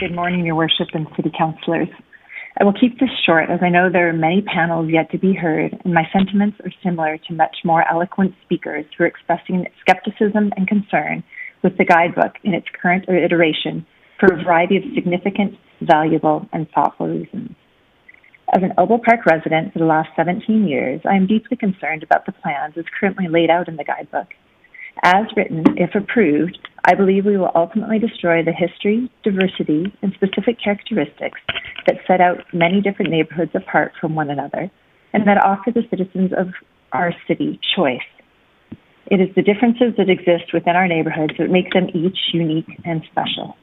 Good morning, Your Worship and City Councillors. I will keep this short as I know there are many panels yet to be heard, and my sentiments are similar to much more eloquent speakers who are expressing skepticism and concern with the Guidebook in its current iteration for a variety of significant, valuable, and thoughtful reasons. As an Izabell Park resident for the last 17 years, I am deeply concerned about the plans as currently laid out in the Guidebook. As written, if approved, I believe we will ultimately destroy the history, diversity, and specific characteristics that set out many different neighborhoods apart from one another and that offer the citizens of our city choice. It is the differences that exist within our neighborhoods that make them each unique and special.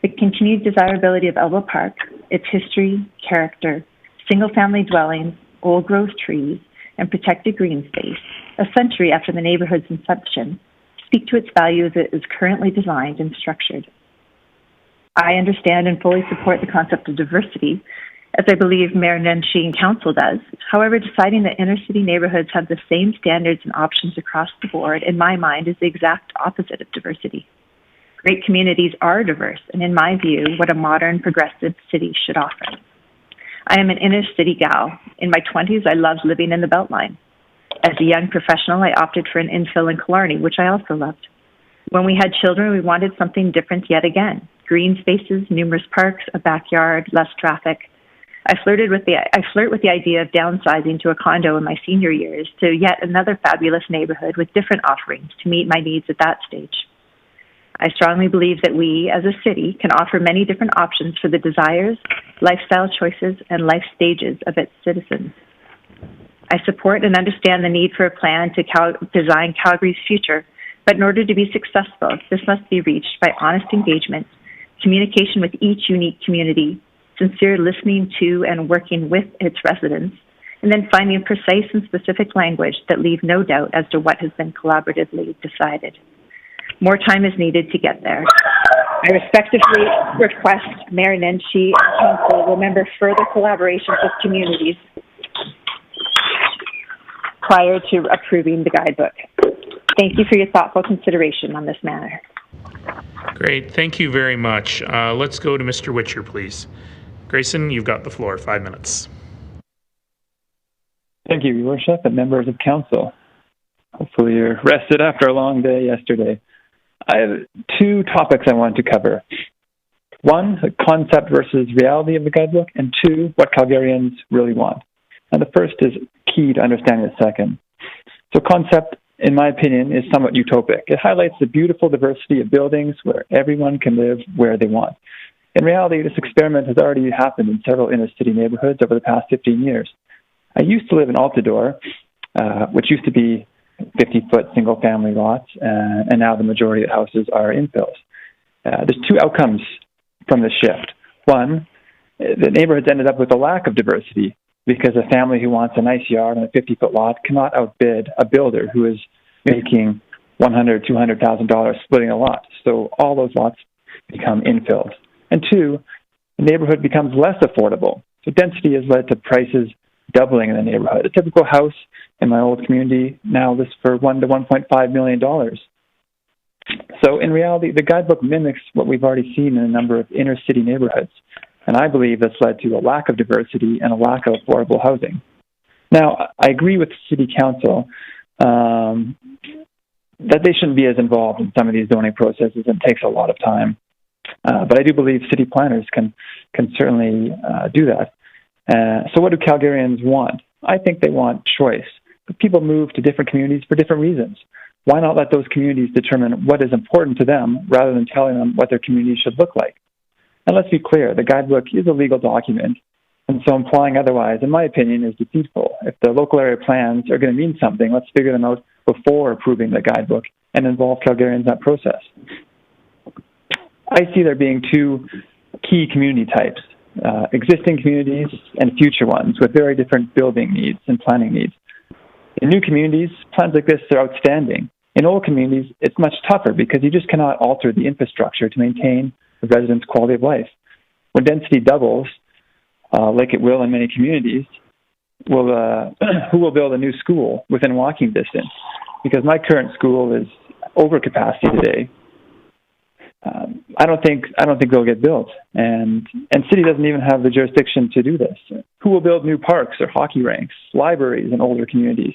The continued desirability of Izabell Park, its history, character, single-family dwellings, old-growth trees, and protected green space, a century after the neighborhood's inception, speak to its value as it is currently designed and structured. I understand and fully support the concept of diversity, as I believe Mayor Nenshi and Council does. However, deciding that inner-city neighborhoods have the same standards and options across the board, in my mind, is the exact opposite of diversity. Great communities are diverse, and in my view, what a modern, progressive city should offer. I am an inner-city gal. In my 20s, I loved living in the Beltline. As a young professional, I opted for an infill in Killarney, which I also loved. When we had children, we wanted something different yet again. Green spaces, numerous parks, a backyard, less traffic. I flirt with the idea of downsizing to a condo in my senior years to yet another fabulous neighborhood with different offerings to meet my needs at that stage. I strongly believe that we, as a city, can offer many different options for the desires, lifestyle choices, and life stages of its citizens. I support and understand the need for a plan to design Calgary's future, but in order to be successful, this must be reached by honest engagement, communication with each unique community, sincere listening to and working with its residents, and then finding precise and specific language that leave no doubt as to what has been collaboratively decided. More time is needed to get there. I respectfully request Mayor Nenshi and Council remember further collaborations with communities prior to approving the Guidebook. Thank you for your thoughtful consideration on this matter. Great. Thank you very much. Let's go to Mr. Witcher, please. Grayson, you've got the floor. 5 minutes. Thank you, Your Worship, and members of Council. Hopefully you're rested after a long day yesterday. I have two topics I want to cover. One, the concept versus reality of the Guidebook, and two, what Calgarians really want. And the first is key to understanding the second. So concept, in my opinion, is somewhat utopic. It highlights the beautiful diversity of buildings where everyone can live where they want. In reality, this experiment has already happened in several inner-city neighborhoods over the past 15 years. I used to live in Altadore, which used to be 50-foot single-family lots, and now the majority of houses are infills. There's two outcomes from this shift. One, the neighborhoods ended up with a lack of diversity because a family who wants a nice yard on a 50-foot lot cannot outbid a builder who is making $100,000, $200,000 splitting a lot. So all those lots become infills. And two, the neighborhood becomes less affordable. So density has led to prices doubling in the neighborhood. A typical house in my old community now lists for $1 to $1.5 million. So in reality, the Guidebook mimics what we've already seen in a number of inner-city neighborhoods. And I believe that's led to a lack of diversity and a lack of affordable housing. Now, I agree with the City Council that they shouldn't be as involved in some of these zoning processes and it takes a lot of time. But I do believe city planners can certainly do that. So what do Calgarians want? I think they want choice. But people move to different communities for different reasons. Why not let those communities determine what is important to them rather than telling them what their community should look like? And let's be clear, the Guidebook is a legal document, and so implying otherwise, in my opinion, is deceitful. If the local area plans are going to mean something, let's figure them out before approving the Guidebook and involve Calgarians in that process. I see there being two key community types, existing communities and future ones with very different building needs and planning needs. In new communities, plans like this are outstanding. In old communities, it's much tougher because you just cannot alter the infrastructure to maintain the residents' quality of life. When density doubles, like it will in many communities, who will build a new school within walking distance? Because my current school is over capacity today. I don't think they'll get built, and city doesn't even have the jurisdiction to do this. Who will build new parks or hockey rinks, libraries in older communities?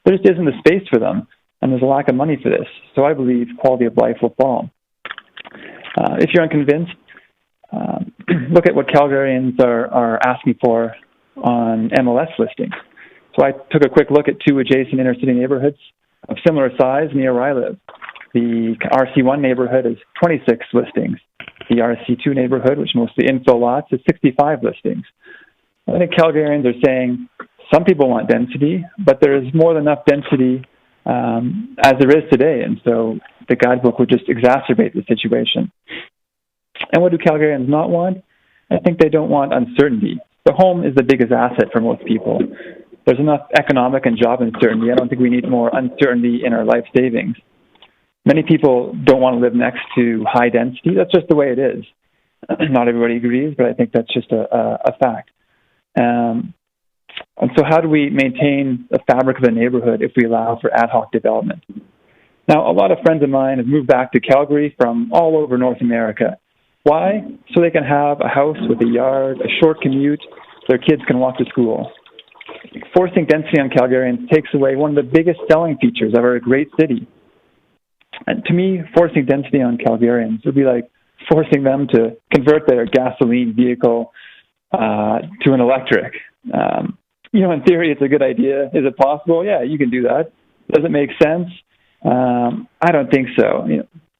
There just isn't the space for them, and there's a lack of money for this. So I believe quality of life will fall. If you're unconvinced, look at what Calgarians are asking for on MLS listings. So I took a quick look at 2 adjacent inner city neighborhoods of similar size near where I live. The RC1 neighborhood is 26 listings. The RC2 neighborhood, which mostly infill lots, is 65 listings. I think Calgarians are saying some people want density, but there is more than enough density as there is today, and so the Guidebook would just exacerbate the situation. And what do Calgarians not want? I think they don't want uncertainty. The home is the biggest asset for most people. There's enough economic and job uncertainty. I don't think we need more uncertainty in our life savings. Many people don't want to live next to high density. That's just the way it is. Not everybody agrees, but I think that's just a fact. And so how do we maintain the fabric of the neighborhood if we allow for ad hoc development? Now, a lot of friends of mine have moved back to Calgary from all over North America. Why? So they can have a house with a yard, a short commute, so their kids can walk to school. Forcing density on Calgarians takes away one of the biggest selling features of our great city. And to me, forcing density on Calgarians would be like forcing them to convert their gasoline vehicle to an electric. In theory, it's a good idea. Is it possible? Yeah, you can do that. Does it make sense? I don't think so.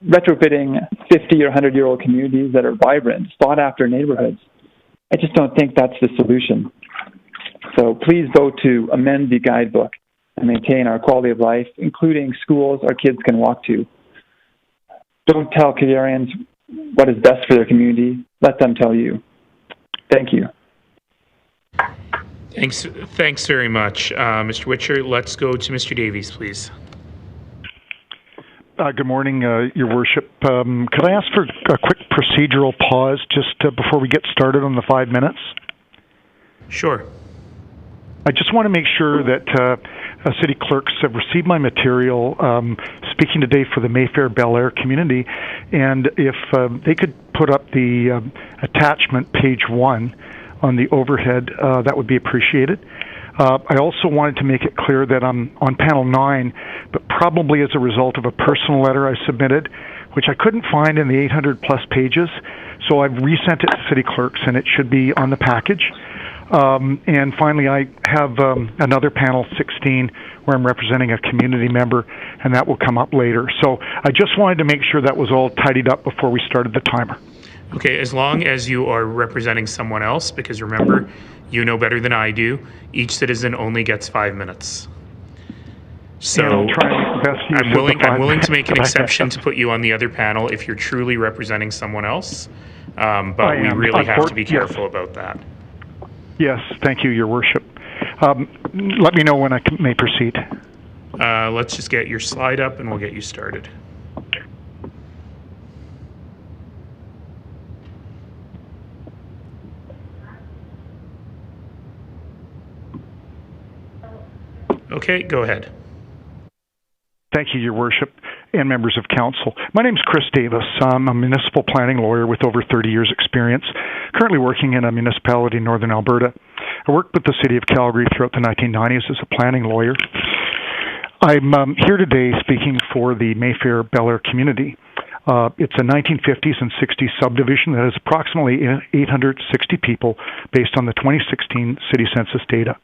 Retrofitting 50 or 100-year-old communities that are vibrant, sought-after neighborhoods, I just don't think that's the solution. So please vote to amend the Guidebook and maintain our quality of life, including schools our kids can walk to. Don't tell Calgarians what is best for their community. Let them tell you. Thank you. Thanks very much, Mr. Witcher. Let's go to Mr. Davies, please. Good morning, Your Worship. Could I ask for a quick procedural pause just before we get started on the 5 minutes? Sure. I just want to make sure that city clerks have received my material speaking today for the Mayfair Bel Air community, and if they could put up the attachment, page 1, on the overhead, that would be appreciated. I also wanted to make it clear that I'm on panel 9, but probably as a result of a personal letter I submitted, which I couldn't find in the 800-plus pages, so I've resent it to city clerks, and it should be on the package. And finally, I have another panel 16 where I'm representing a community member, and that will come up later. So I just wanted to make sure that was all tidied up before we started the timer. Okay, as long as you are representing someone else, because remember, you know better than I do, each citizen only gets 5 minutes. So I'm willing to make an exception to put you on the other panel if you're truly representing someone else, but we really have to be careful about that. Yes, thank you, Your Worship. Let me know when I may proceed. Let's just get your slide up and we'll get you started. Okay, go ahead. Thank you, Your Worship, and members of council. My name is Chris Davis. I'm a municipal planning lawyer with over 30 years' experience, currently working in a municipality in northern Alberta. I worked with the City of Calgary throughout the 1990s as a planning lawyer. I'm here today speaking for the Mayfair Bel Air community. It's a 1950s and 60s subdivision that has approximately 860 people based on the 2016 city census data.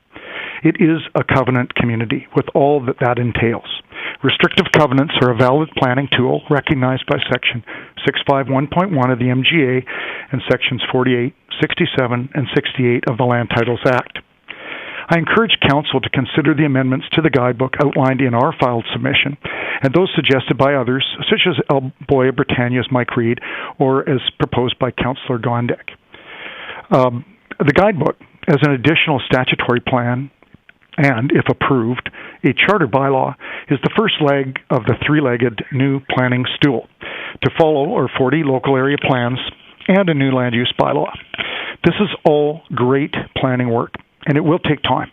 It is a covenant community with all that entails. Restrictive covenants are a valid planning tool recognized by Section 651.1 of the MGA and Sections 48, 67, and 68 of the Land Titles Act. I encourage Council to consider the amendments to the Guidebook outlined in our filed submission and those suggested by others, such as Alboya Britannia's Mike Reed or as proposed by Councillor Gondek. The Guidebook, as an additional statutory plan, and, if approved, a charter bylaw, is the first leg of the three-legged new planning stool to follow our 40 local area plans and a new land use bylaw. This is all great planning work, and it will take time.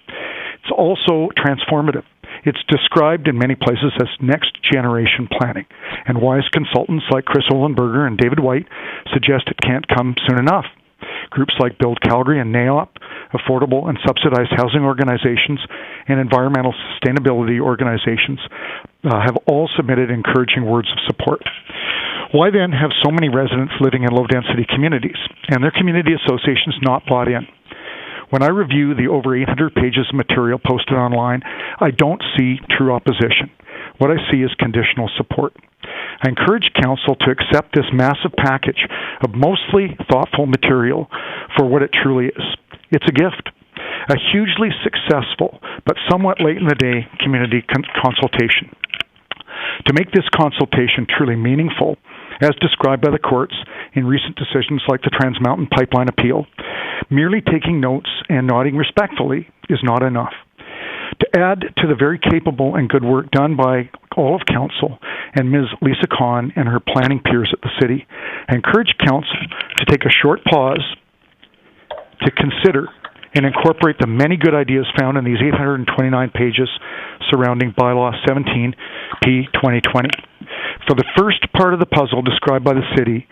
It's also transformative. It's described in many places as next-generation planning, and wise consultants like Chris Olenberger and David White suggest it can't come soon enough. Groups like Build Calgary and NAOP, affordable and subsidized housing organizations, and environmental sustainability organizations have all submitted encouraging words of support. Why then have so many residents living in low-density communities and their community associations not bought in? When I review the over 800 pages of material posted online, I don't see true opposition. What I see is conditional support. I encourage Council to accept this massive package of mostly thoughtful material for what it truly is. It's a gift. A hugely successful, but somewhat late in the day, community consultation. To make this consultation truly meaningful, as described by the courts in recent decisions like the Trans Mountain Pipeline appeal, merely taking notes and nodding respectfully is not enough. To add to the very capable and good work done by all of Council and Ms. Lisa Kahn and her planning peers at the City, I encourage Council to take a short pause to consider and incorporate the many good ideas found in these 829 pages surrounding Bylaw 17P 2020. For the first part of the puzzle described by the City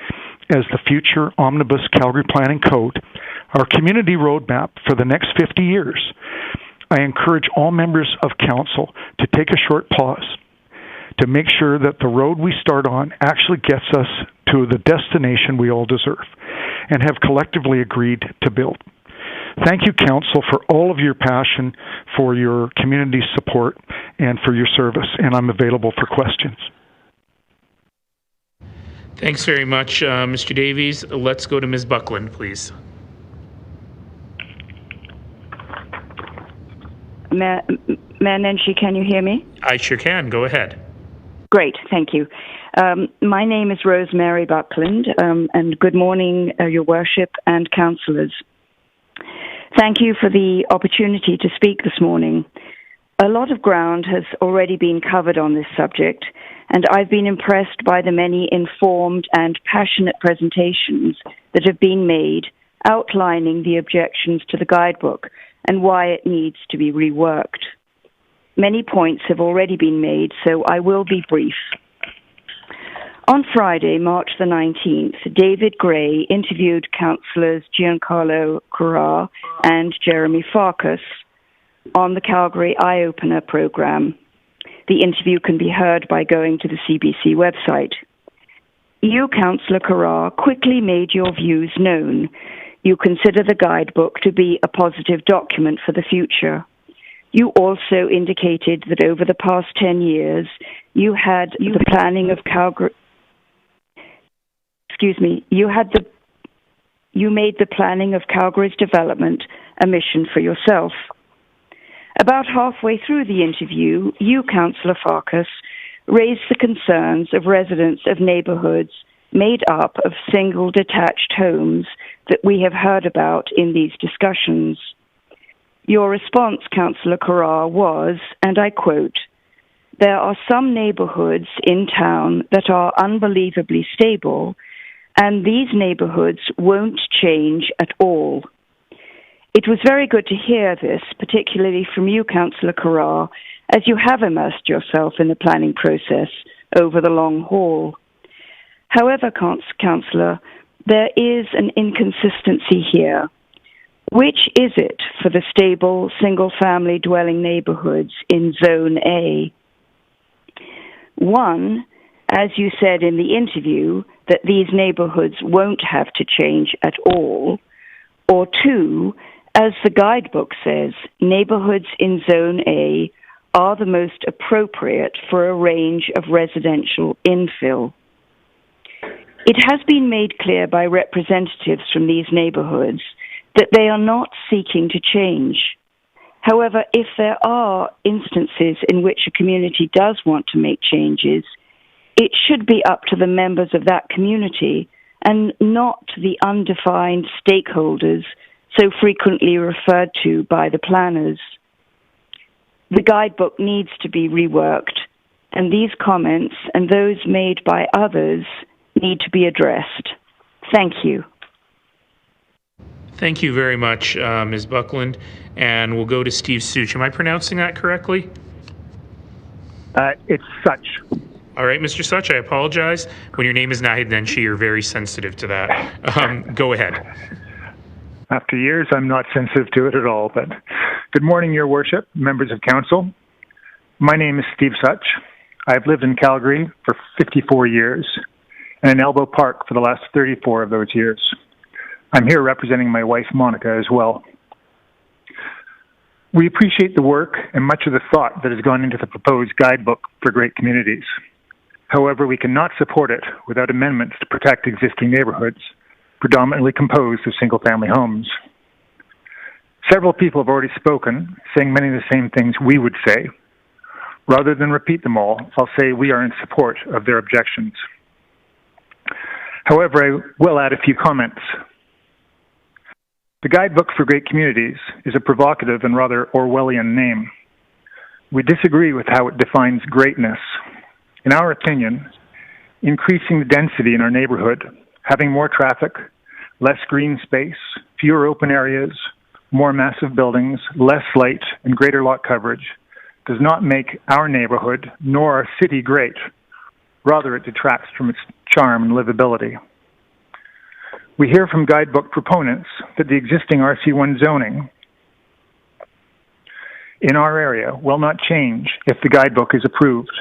as the future Omnibus Calgary Planning Code, our community roadmap for the next 50 years, I encourage all members of Council to take a short pause to make sure that the road we start on actually gets us to the destination we all deserve and have collectively agreed to build. Thank you, Council, for all of your passion, for your community support, and for your service, and I'm available for questions. Thanks very much, Mr. Davies. Let's go to Ms. Buckland, please. Mayor Nenshi, can you hear me? I sure can. Go ahead. Great, thank you. My name is Rosemary Buckland, and good morning, Your Worship and councillors. Thank you for the opportunity to speak this morning. A lot of ground has already been covered on this subject, and I've been impressed by the many informed and passionate presentations that have been made outlining the objections to the guidebook and why it needs to be reworked. Many points have already been made, so I will be brief. On Friday, March the 19th, David Gray interviewed councillors Giancarlo Carrar and Jeremy Farkas on the Calgary Eye Opener program. The interview can be heard by going to the CBC website. You, Councillor Carrar, quickly made your views known. You consider the guidebook to be a positive document for the future. You also indicated that over the past 10 years, you made the planning of Calgary's development a mission for yourself. About halfway through the interview, you, Councillor Farkas, raised the concerns of residents of neighbourhoods made up of single detached homes that we have heard about in these discussions. Your response, Councillor Carrar, was, and I quote, "There are some neighbourhoods in town that are unbelievably stable, and these neighbourhoods won't change at all." It was very good to hear this, particularly from you, Councillor Carrar, as you have immersed yourself in the planning process over the long haul. However, Councillor, there is an inconsistency here. Which is it for the stable, single-family dwelling neighbourhoods in Zone A? One, as you said in the interview, that these neighbourhoods won't have to change at all. Or two, as the guidebook says, neighbourhoods in Zone A are the most appropriate for a range of residential infill. It has been made clear by representatives from these neighbourhoods that they are not seeking to change. However, if there are instances in which a community does want to make changes, it should be up to the members of that community and not the undefined stakeholders so frequently referred to by the planners. The guidebook needs to be reworked, and these comments and those made by others need to be addressed. Thank you. Thank you very much, Ms. Buckland. And we'll go to Steve Suche. Am I pronouncing that correctly? It's Such. All right, Mr. Such, I apologize. When your name is Nahid Nenshi, you're very sensitive to that. Go ahead. After years, I'm not sensitive to it at all. But good morning, Your Worship, members of Council. My name is Steve Such. I've lived in Calgary for 54 years and in Elbow Park for the last 34 of those years. I'm here representing my wife, Monica, as well. We appreciate the work and much of the thought that has gone into the proposed guidebook for great communities. However, we cannot support it without amendments to protect existing neighborhoods, predominantly composed of single-family homes. Several people have already spoken, saying many of the same things we would say. Rather than repeat them all, I'll say we are in support of their objections. However, I will add a few comments. The Guidebook for Great Communities is a provocative and rather Orwellian name. We disagree with how it defines greatness. In our opinion, increasing the density in our neighborhood, having more traffic, less green space, fewer open areas, more massive buildings, less light, and greater lot coverage does not make our neighborhood nor our city great. Rather, it detracts from its charm and livability. We hear from guidebook proponents that the existing RC1 zoning in our area will not change if the guidebook is approved.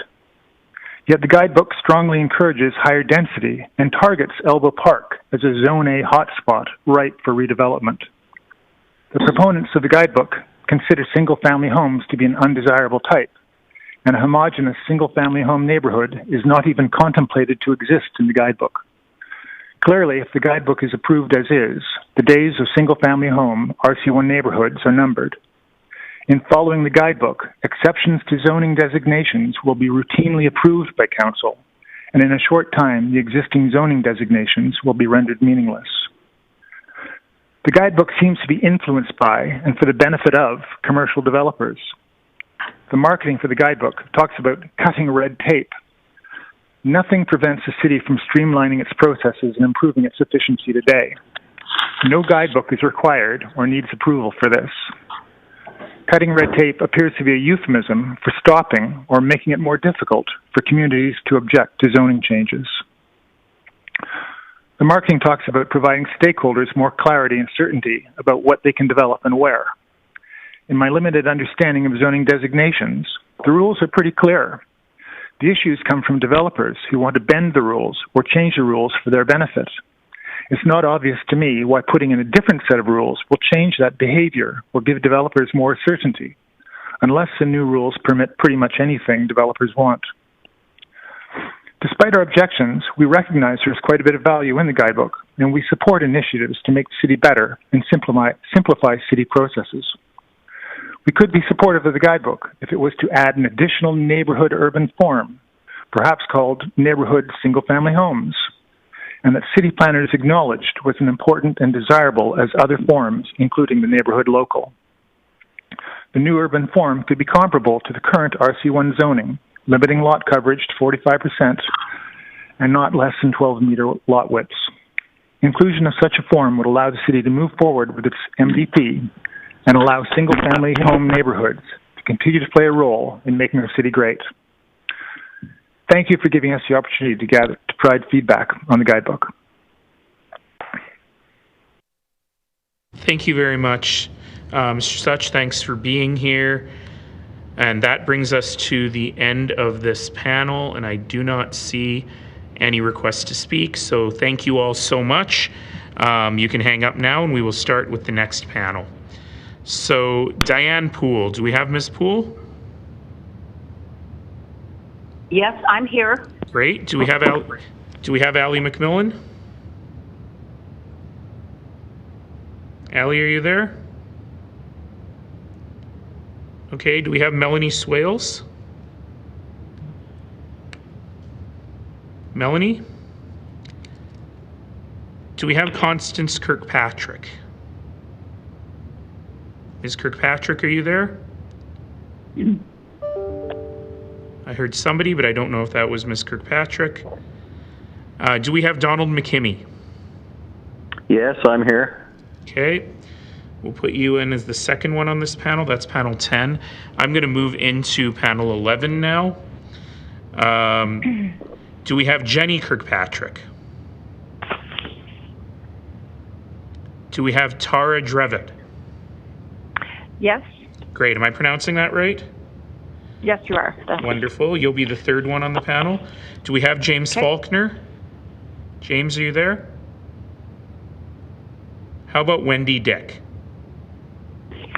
Yet the guidebook strongly encourages higher density and targets Elbow Park as a Zone A hotspot ripe for redevelopment. The proponents of the guidebook consider single-family homes to be an undesirable type, and a homogeneous single-family home neighborhood is not even contemplated to exist in the guidebook. Clearly, if the guidebook is approved as is, the days of single-family home RC1 neighborhoods are numbered. In following the guidebook, exceptions to zoning designations will be routinely approved by Council, and in a short time, the existing zoning designations will be rendered meaningless. The guidebook seems to be influenced by, and for the benefit of, commercial developers. The marketing for the guidebook talks about cutting red tape. Nothing prevents the city from streamlining its processes and improving its efficiency today. No guidebook is required or needs approval for this. Cutting red tape appears to be a euphemism for stopping or making it more difficult for communities to object to zoning changes. The marketing talks about providing stakeholders more clarity and certainty about what they can develop and where. In my limited understanding of zoning designations, the rules are pretty clear. The issues come from developers who want to bend the rules or change the rules for their benefit. It's not obvious to me why putting in a different set of rules will change that behavior or give developers more certainty, unless the new rules permit pretty much anything developers want. Despite our objections, we recognize there's quite a bit of value in the guidebook, and we support initiatives to make the city better and simplify city processes. We could be supportive of the guidebook if it was to add an additional neighborhood urban form, perhaps called neighborhood single-family homes, and that city planners acknowledged was as important and desirable as other forms, including the neighborhood local. The new urban form could be comparable to the current RC1 zoning, limiting lot coverage to 45% and not less than 12-meter lot widths. Inclusion of such a form would allow the city to move forward with its MDP and allow single-family home neighborhoods to continue to play a role in making our city great. Thank you for giving us the opportunity to provide feedback on the guidebook. Thank you very much, Mr. Such. Thanks for being here. And that brings us to the end of this panel, and I do not see any requests to speak, so thank you all so much. You can hang up now, and we will start with the next panel. So, Diane Poole, do we have Ms. Poole? Yes, I'm here. Great. Do we have Ally McMillan? Ally, are you there? Okay, do we have Melanie Swales? Melanie? Do we have Constance Kirkpatrick? Ms. Kirkpatrick, are you there? I heard somebody, but I don't know if that was Ms. Kirkpatrick. Do we have Donald MacKimmie? Yes, I'm here. Okay. We'll put you in as the second one on this panel. That's panel 10. I'm going to move into panel 11 now. Do we have Jenny Kirkpatrick? Do we have Tarra Drevet? Yes. Great. Am I pronouncing that right? Yes, you are. Wonderful. You'll be the third one on the panel. Do we have James Faulkner? James, are you there? How about Wendy Dick?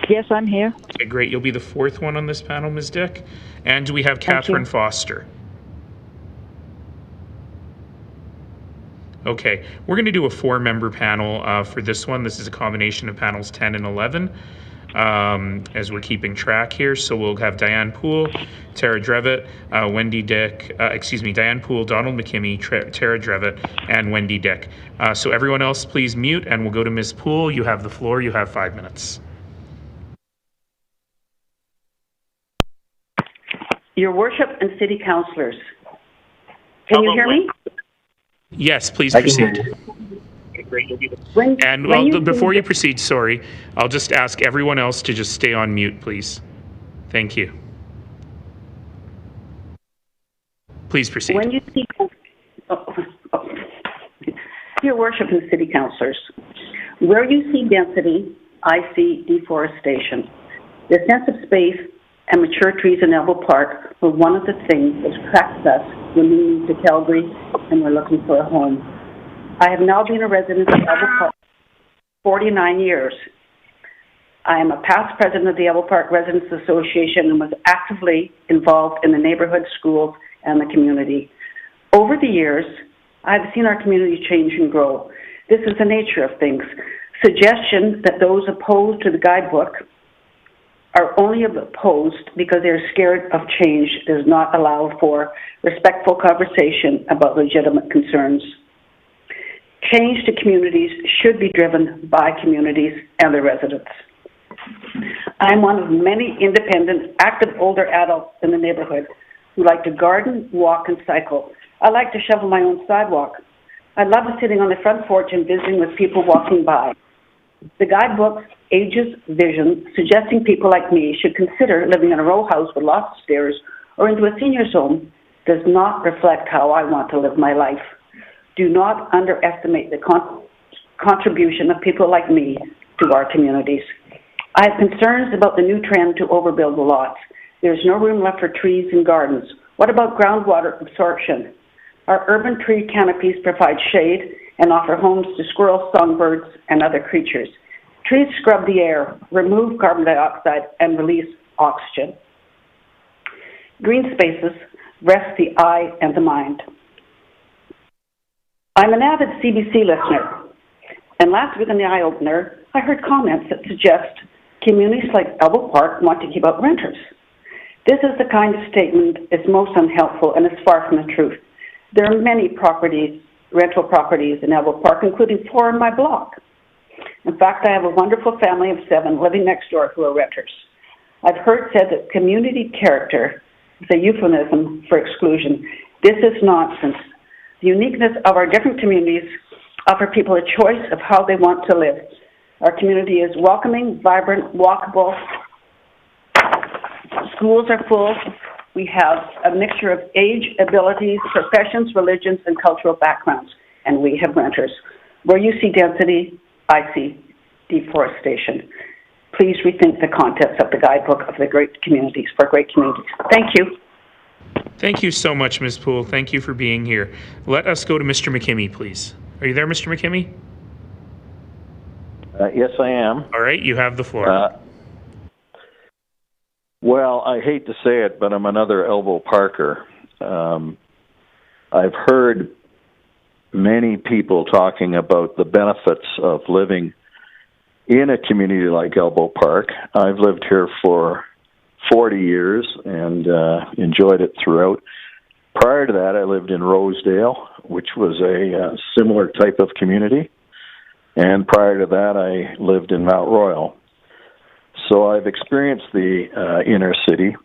Yes, I'm here. Okay, great. You'll be the fourth one on this panel, Ms. Dick. And do we have Catherine Foster? Okay, we're going to do a 4-member panel for this one. This is a combination of panels 10 and 11 as we're keeping track here. So we'll have Diane Poole, Tarra Drevet, Wendy Dick, Diane Poole, Donald MacKimmie, Tarra Drevet, and Wendy Dick. So everyone else, please mute, and we'll go to Ms. Poole. You have the floor. You have 5 minutes. Your Worship and City Councillors, can you hear me? Yes, please proceed. Before you proceed, sorry, I'll just ask everyone else to just stay on mute, please. Thank you. Please proceed. When you see, Your Worship and City Councillors, where you see density, I see deforestation. The sense of space and mature trees in Elbow Park were one of the things that attracted us when we moved to Calgary and were looking for a home. I have now been a resident of Elbow Park for 49 years. I am a past president of the Elbow Park Residents Association and was actively involved in the neighborhood, schools, and the community. Over the years, I have seen our community change and grow. This is the nature of things. Suggestion that those opposed to the Guidebook are only opposed because they're scared of change does not allow for respectful conversation about legitimate concerns. Change to communities should be driven by communities and their residents. I'm one of many independent, active older adults in the neighborhood who like to garden, walk, and cycle. I like to shovel my own sidewalk. I love sitting on the front porch and visiting with people walking by. The Guidebook's ages vision suggesting people like me should consider living in a row house with lots of stairs or into a senior's home does not reflect how I want to live my life. Do not underestimate the contribution of people like me to our communities. I have concerns about the new trend to overbuild the lots. There's no room left for trees and gardens. What about groundwater absorption? Our urban tree canopies provide shade and offer homes to squirrels, songbirds, and other creatures. Trees scrub the air, remove carbon dioxide, and release oxygen. Green spaces rest the eye and the mind. I'm an avid CBC listener, and last week in the Eye Opener, I heard comments that suggest communities like Elbow Park want to keep out renters. This is the kind of statement that's most unhelpful and is far from the truth. There are many rental properties in Elbow Park, including 4 in my block. In fact, I have a wonderful family of 7 living next door who are renters. I've heard said that community character is a euphemism for exclusion. This is nonsense. The uniqueness of our different communities offer people a choice of how they want to live. Our community is welcoming, vibrant, walkable. Schools are full. We have a mixture of age, abilities, professions, religions, and cultural backgrounds, and we have renters. Where you see density, I see deforestation. Please rethink the contents of the Guidebook of the great communities for great communities. Thank you. Thank you so much, Ms. Poole. Thank you for being here. Let us go to Mr. MacKimmie, please. Are you there, Mr. MacKimmie? Yes, I am. All right, you have the floor. Well, I hate to say it, but I'm another Elbow Parker. I've heard many people talking about the benefits of living in a community like Elbow Park. I've lived here for 40 years and enjoyed it throughout. Prior to that, I lived in Rosedale, which was a similar type of community. And prior to that, I lived in Mount Royal. So I've experienced the inner city.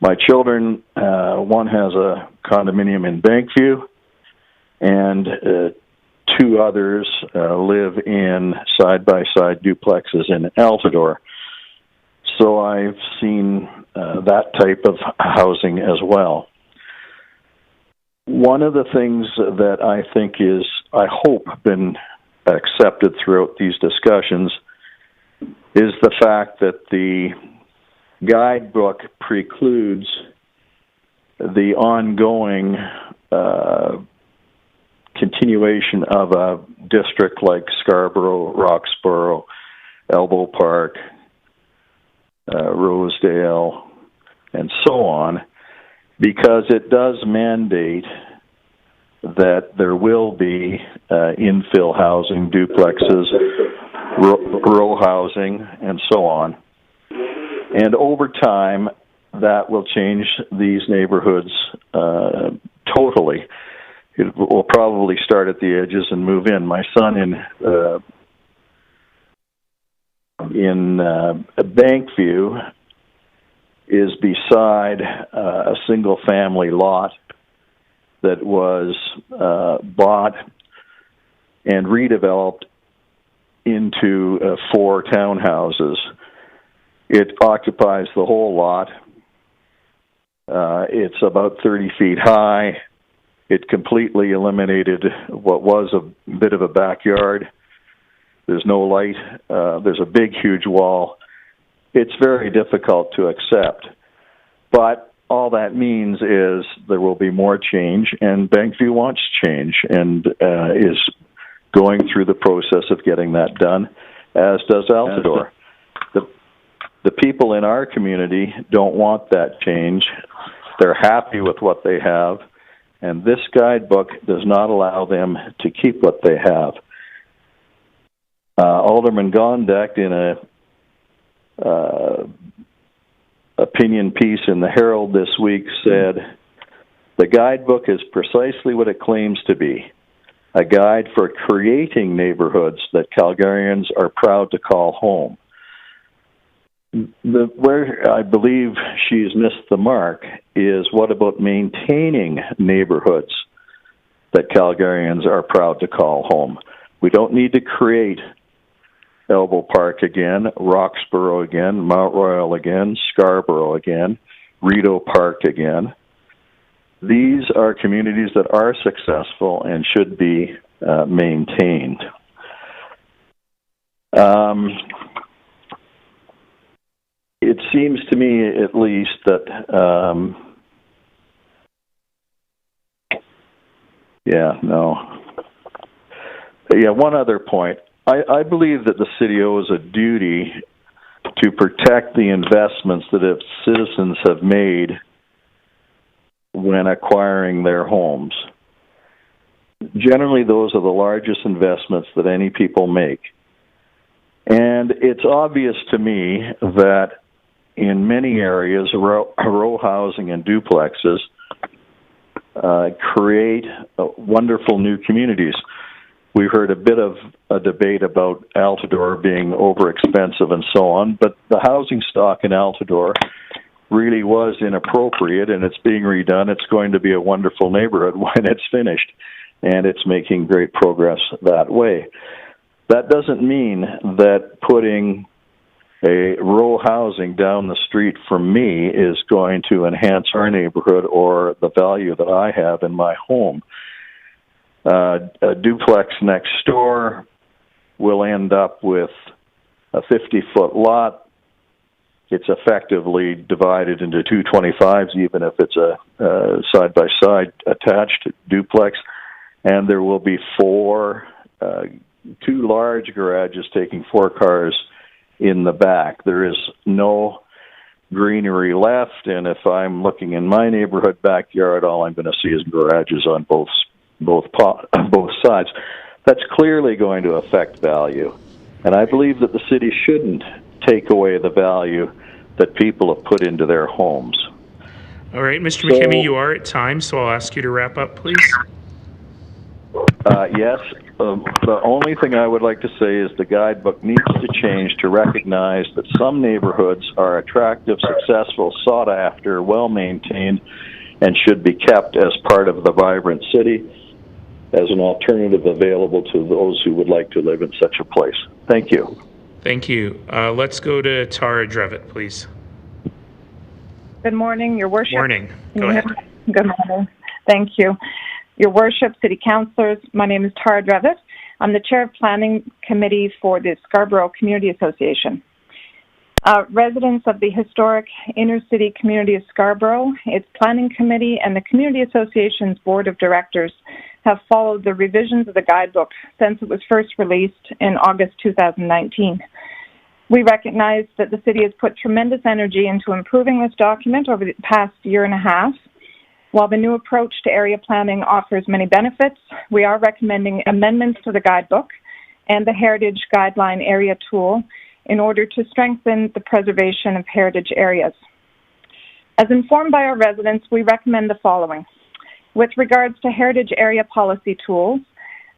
My children, one has a condominium in Bankview, and 2 others live in side-by-side duplexes in Altadore. So I've seen that type of housing as well. One of the things that I think is, I hope, been accepted throughout these discussions is the fact that the guidebook precludes the ongoing continuation of a district like Scarborough, Roxborough, Elbow Park, Rosedale, and so on, because it does mandate that there will be infill housing, duplexes, row housing, and so on. And over time, that will change these neighborhoods totally. It will probably start at the edges and move in. My son in Bankview is beside a single-family lot that was bought and redeveloped into 4 townhouses. It occupies the whole lot. It's about 30 feet high. It completely eliminated what was a bit of a backyard. There's no light. There's a big, huge wall. It's very difficult to accept. But all that means is there will be more change, and Bankview wants change and is going through the process of getting that done, as does Altadore. The people in our community don't want that change. They're happy with what they have, and this guidebook does not allow them to keep what they have. Alderman Gondek, in a opinion piece in the Herald this week, said, "The guidebook is precisely what it claims to be, a guide for creating neighborhoods that Calgarians are proud to call home." Where I believe she's missed the mark is, what about maintaining neighborhoods that Calgarians are proud to call home? We don't need to create Elbow Park again, Roxborough again, Mount Royal again, Scarborough again, Rideau Park again. These are communities that are successful and should be maintained. It seems to me, at least, that one other point. I believe that the city owes a duty to protect the investments that its citizens have made when acquiring their homes. Generally, those are the largest investments that any people make. And it's obvious to me that in many areas, row housing and duplexes create wonderful new communities. We heard a bit of a debate about Altadore being overexpensive and so on, but the housing stock in Altadore really was inappropriate, and it's being redone. It's going to be a wonderful neighborhood when it's finished, and it's making great progress that way. That doesn't mean that putting a row housing down the street from me is going to enhance our neighborhood or the value that I have in my home. A duplex next door will end up with a 50-foot lot. It's effectively divided into two 25s, even if it's a side-by-side attached duplex, and there will be 2 large garages taking 4 cars in the back. There is no greenery left, and if I'm looking in my neighborhood backyard, all I'm going to see is garages on both sides. That's clearly going to affect value, and I believe that the city shouldn't take away the value that people have put into their homes. All right, Mr. MacKimmie, you are at time, so I'll ask you to wrap up, please. Yes. The only thing I would like to say is the guidebook needs to change to recognize that some neighborhoods are attractive, successful, sought after, well-maintained, and should be kept as part of the vibrant city as an alternative available to those who would like to live in such a place. Thank you. Thank you. Let's go to Tarra Drevet, please. Good morning, Your Worship. Morning. Go ahead. Good morning. Thank you. Your Worship, City Councillors, my name is Tarra Drevet. I'm the Chair of Planning Committee for the Scarborough Community Association. Residents of the historic inner city community of Scarborough, its Planning Committee, and the Community Association's Board of Directors have followed the revisions of the Guidebook since it was first released in August 2019. We recognize that the city has put tremendous energy into improving this document over the past year and a half. While the new approach to area planning offers many benefits, we are recommending amendments to the Guidebook and the Heritage Guideline Area Tool in order to strengthen the preservation of heritage areas. As informed by our residents, we recommend the following. With regards to heritage area policy tools,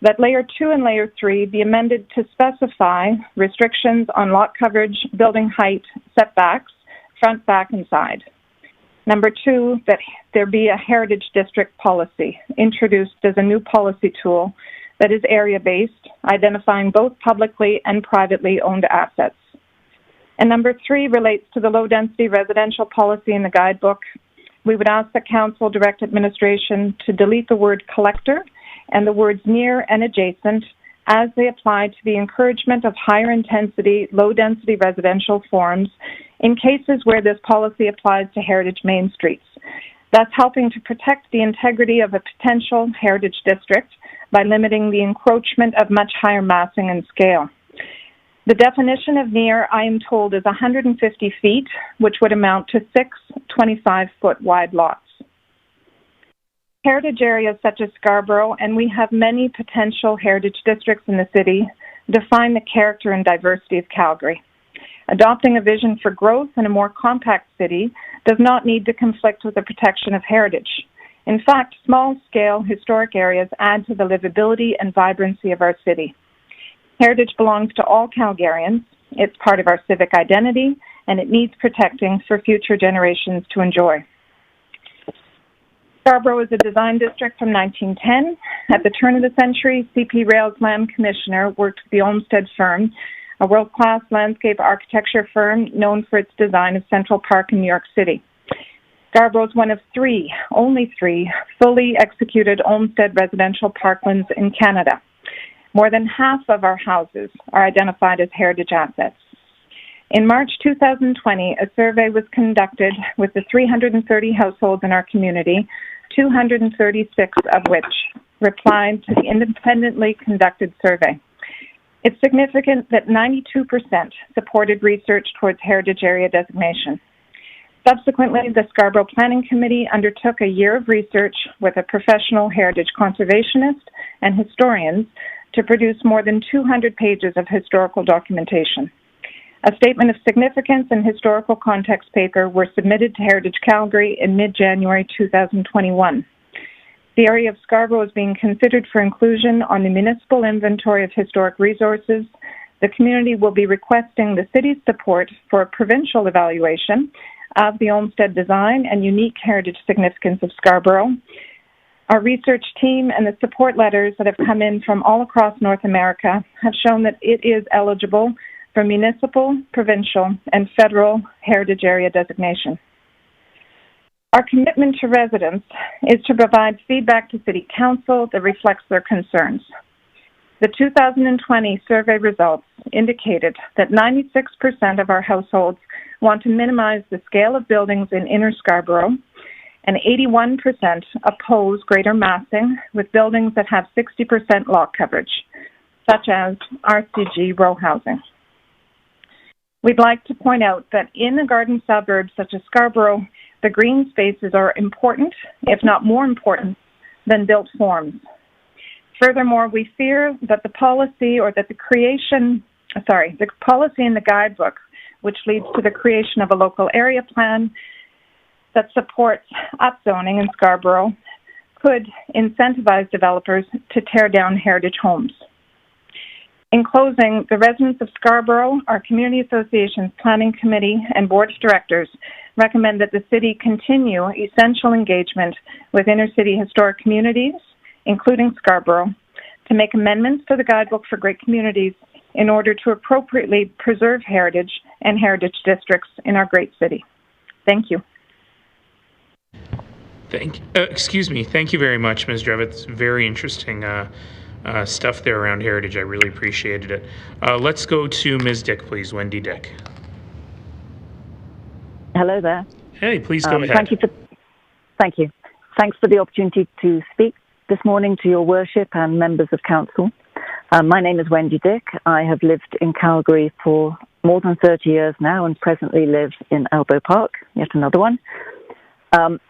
that Layer 2 and Layer 3 be amended to specify restrictions on lot coverage, building height, setbacks, front, back, and side. Number 2, that there be a heritage district policy introduced as a new policy tool that is area-based, identifying both publicly and privately owned assets. And number 3 relates to the low-density residential policy in the Guidebook. We would ask that Council direct administration to delete the word collector and the words near and adjacent as they apply to the encouragement of higher intensity, low-density residential forms in cases where this policy applies to heritage main streets. That's helping to protect the integrity of a potential heritage district by limiting the encroachment of much higher massing and scale. The definition of near, I am told, is 150 feet, which would amount to 6 25-foot wide lots. Heritage areas such as Scarborough, and we have many potential heritage districts in the city, define the character and diversity of Calgary. Adopting a vision for growth in a more compact city does not need to conflict with the protection of heritage. In fact, small-scale historic areas add to the livability and vibrancy of our city. Heritage belongs to all Calgarians. It's part of our civic identity, and it needs protecting for future generations to enjoy. Scarborough is a design district from 1910. At the turn of the century, CP Rail's land commissioner worked with the Olmsted firm, a world-class landscape architecture firm known for its design of Central Park in New York City. Scarborough is one of only three, fully executed Olmsted residential parklands in Canada. More than half of our houses are identified as heritage assets. In March 2020, a survey was conducted with the 330 households in our community, 236 of which replied to the independently conducted survey. It's significant that 92% supported research towards heritage area designation. Subsequently, the Scarborough Planning Committee undertook a year of research with a professional heritage conservationist and historians to produce more than 200 pages of historical documentation. A statement of significance and historical context paper were submitted to Heritage Calgary in mid-January 2021. The area of Scarborough is being considered for inclusion on the municipal inventory of historic resources. The community will be requesting the city's support for a provincial evaluation of the Olmsted design and unique heritage significance of Scarborough. Our research team and the support letters that have come in from all across North America have shown that it is eligible for municipal, provincial, and federal heritage area designation. Our commitment to residents is to provide feedback to City Council that reflects their concerns. The 2020 survey results indicated that 96% of our households want to minimize the scale of buildings in Inner Scarborough, and 81% oppose greater massing with buildings that have 60% lot coverage, such as RCG row housing. We'd like to point out that in the garden suburbs such as Scarborough, the green spaces are important, if not more important, than built forms. Furthermore, we fear that the policy in the Guidebook, which leads to the creation of a local area plan that supports upzoning in Scarborough, could incentivize developers to tear down heritage homes. In closing, the residents of Scarborough, our Community Association's Planning Committee and Board of Directors recommend that the City continue essential engagement with inner-city historic communities, including Scarborough, to make amendments to the Guidebook for Great Communities in order to appropriately preserve heritage and heritage districts in our great city. Thank you. Excuse me. Thank you very much, Ms. Drevet. It's very interesting stuff there around heritage. I really appreciated it. Let's go to Ms. Dick, please. Wendy Dick. Hello there. Hey, please go ahead. Thank you. Thanks for the opportunity to speak this morning to your worship and members of council. My name is Wendy Dick. I have lived in Calgary for more than 30 years now and presently live in Elbow Park, yet another one.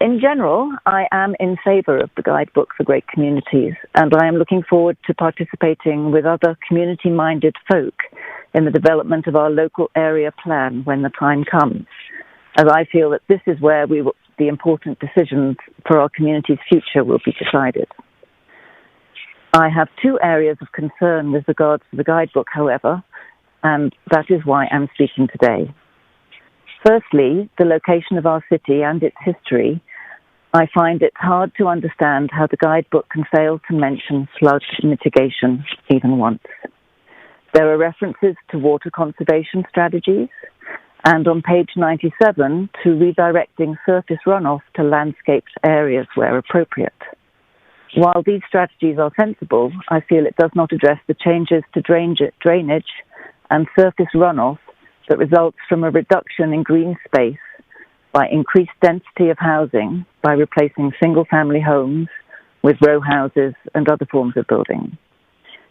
In general, I am in favour of the Guidebook for Great Communities, and I am looking forward to participating with other community-minded folk in the development of our local area plan when the time comes, as I feel that this is where the important decisions for our community's future will be decided. I have two areas of concern with regards to the Guidebook, however, and that is why I'm speaking today. Firstly, the location of our city and its history. I find it hard to understand how the Guidebook can fail to mention flood mitigation even once. There are references to water conservation strategies, and on page 97 to redirecting surface runoff to landscaped areas where appropriate. While these strategies are sensible, I feel it does not address the changes to drainage and surface runoff that results from a reduction in green space by increased density of housing by replacing single-family homes with row houses and other forms of building.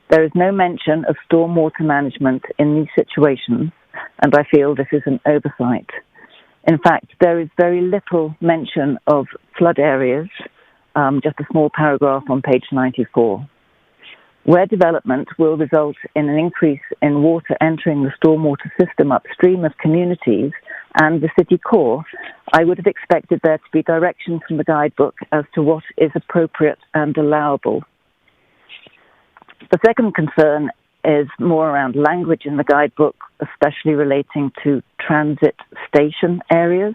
There is no mention of stormwater management in these situations, and I feel this is an oversight. In fact, there is very little mention of flood areas, just a small paragraph on page 94. Where development will result in an increase in water entering the stormwater system upstream of communities and the city core, I would have expected there to be direction from the Guidebook as to what is appropriate and allowable. The second concern is more around language in the Guidebook, especially relating to transit station areas.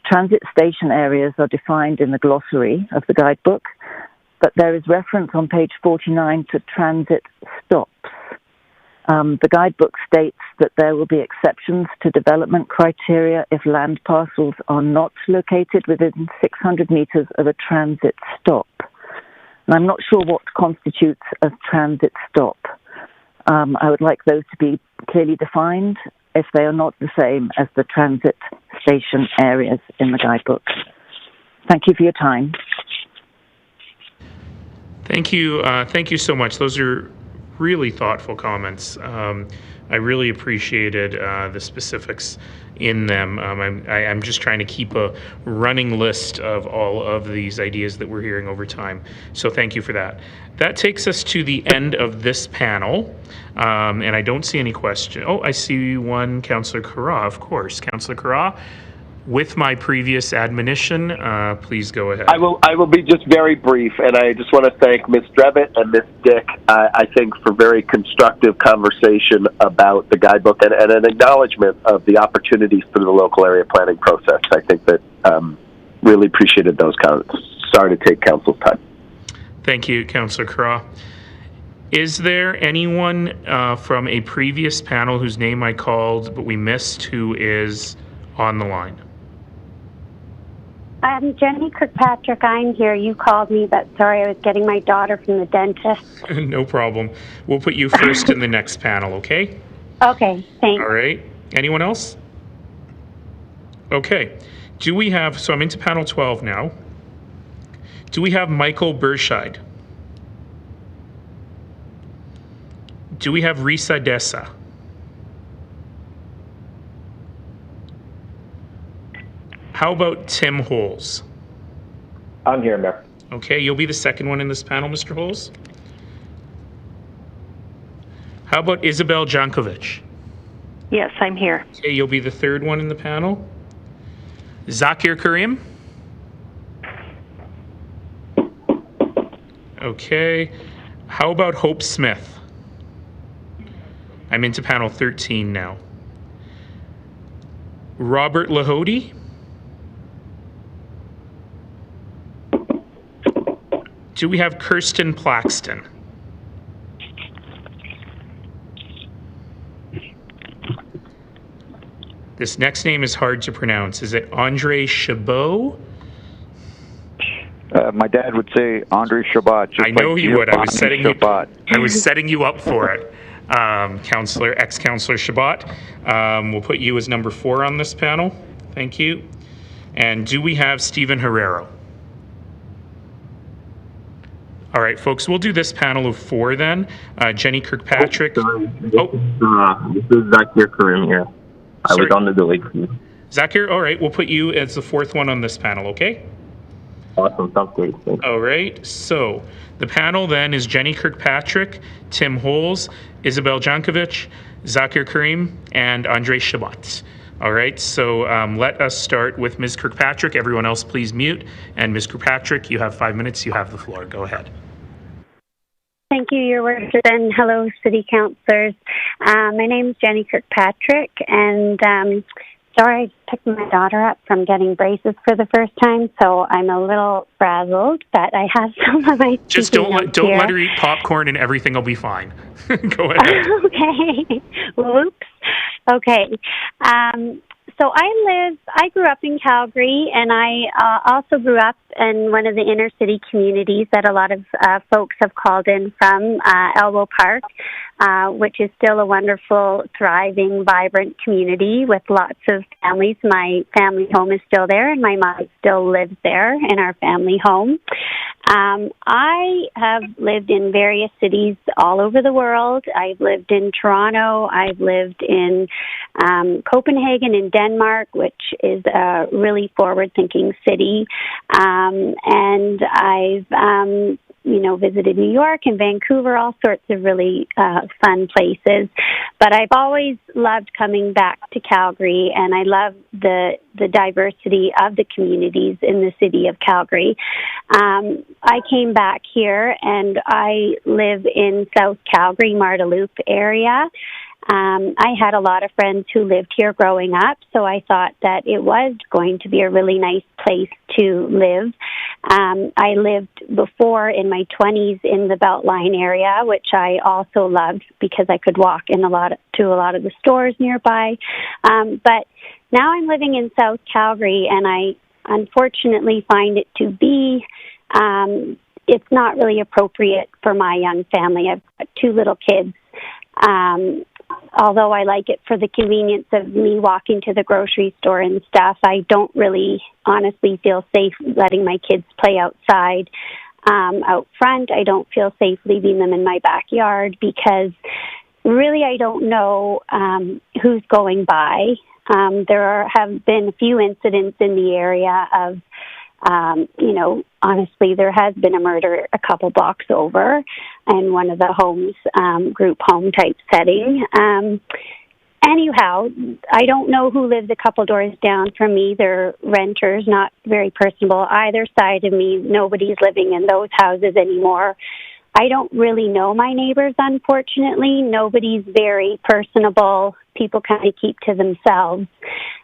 Transit station areas are defined in the glossary of the Guidebook, but there is reference on page 49 to transit stops. The Guidebook states that there will be exceptions to development criteria if land parcels are not located within 600 meters of a transit stop. And I'm not sure what constitutes a transit stop. I would like those to be clearly defined if they are not the same as the transit station areas in the Guidebook. Thank you for your time. Thank you. Thank you so much. Those are really thoughtful comments. I really appreciated the specifics in them. I'm just trying to keep a running list of all of these ideas that we're hearing over time. So thank you for that. That takes us to the end of this panel. And I don't see any question. Oh, I see one, Councillor Carra, of course. Councillor Carra, with my previous admonition, please go ahead. I will be just very brief, and I just want to thank Ms. Drevet and Ms. Dick, I think, for very constructive conversation about the Guidebook and an acknowledgement of the opportunities through the local area planning process. I think that really appreciated those comments. Sorry to take council's time. Thank you, Councillor Carra. Is there anyone from a previous panel whose name I called but we missed who is on the line? Jenny Kirkpatrick, I'm here. You called me, but sorry, I was getting my daughter from the dentist. No problem. We'll put you first in the next panel, okay? Okay, thanks. All right. Anyone else? Okay. Do we have, so I'm into panel 12 now. Do we have Michael Berscheid? Do we have Risa Desa? How about Tim Holz? I'm here, Mayor. Okay, you'll be the second one in this panel, Mr. Holz. How about Izabell Jankovic? Yes, I'm here. Okay, you'll be the third one in the panel. Zaakir Karim? Okay. How about Hope Smith? I'm into panel 13 now. Robert Lehodey? Do we have Kirsten Plaxton? This next name is hard to pronounce. Is it Andre Chabot? My dad would say Andre Chabot. I know he would. I was setting you up for it, ex-Councillor Chabot. We'll put you as number 4 on this panel. Thank you. And do we have Stephen Herrero? All right, folks, we'll do this panel of 4 then. Jenny Kirkpatrick. This is Zaakir Karim here. I was on the delay. Zaakir, all right, we'll put you as the 4th one on this panel, okay? Awesome, sounds great. Thanks. All right, so the panel then is Jenny Kirkpatrick, Tim Holz, Izabell Jankovic, Zaakir Karim, and Andre Chabot. All right, so let us start with Ms. Kirkpatrick. Everyone else, please mute. And Ms. Kirkpatrick, you have 5 minutes. You have the floor. Go ahead. Thank you, Your Worship, and hello, City Councillors. My name is Jenny Kirkpatrick, and sorry, I picked my daughter up from getting braces for the first time, so I'm a little frazzled, but I have some of my Just don't let her eat popcorn and everything will be fine. Go ahead. Okay. Whoops. Okay. So I grew up in Calgary, and I also grew up in one of the inner city communities that a lot of folks have called in from, Elbow Park, which is still a wonderful, thriving, vibrant community with lots of families. My family home is still there, and my mom still lives there in our family home. I have lived in various cities all over the world. I've lived in Toronto. I've lived in Copenhagen in Denmark, which is a really forward-thinking city. And I've, visited New York and Vancouver, all sorts of really fun places. But I've always loved coming back to Calgary, and I love the diversity of the communities in the city of Calgary. I came back here, and I live in South Calgary, Marda Loop area. I had a lot of friends who lived here growing up, so I thought that it was going to be a really nice place to live. I lived before in my 20s in the Beltline area, which I also loved because I could walk to a lot of the stores nearby. But now I'm living in South Calgary, and I unfortunately find it to be it's not really appropriate for my young family. I've got 2 little kids. Although I like it for the convenience of me walking to the grocery store and stuff, I don't really honestly feel safe letting my kids play outside out front. I don't feel safe leaving them in my backyard because really I don't know who's going by. There have been a few incidents in the area of honestly, there has been a murder a couple blocks over in one of the homes, group home type setting. Anyhow, I don't know who lives a couple doors down from me. They're renters, not very personable either side of me. Nobody's living in those houses anymore. I don't really know my neighbors, unfortunately. Nobody's very personable. People kind of keep to themselves.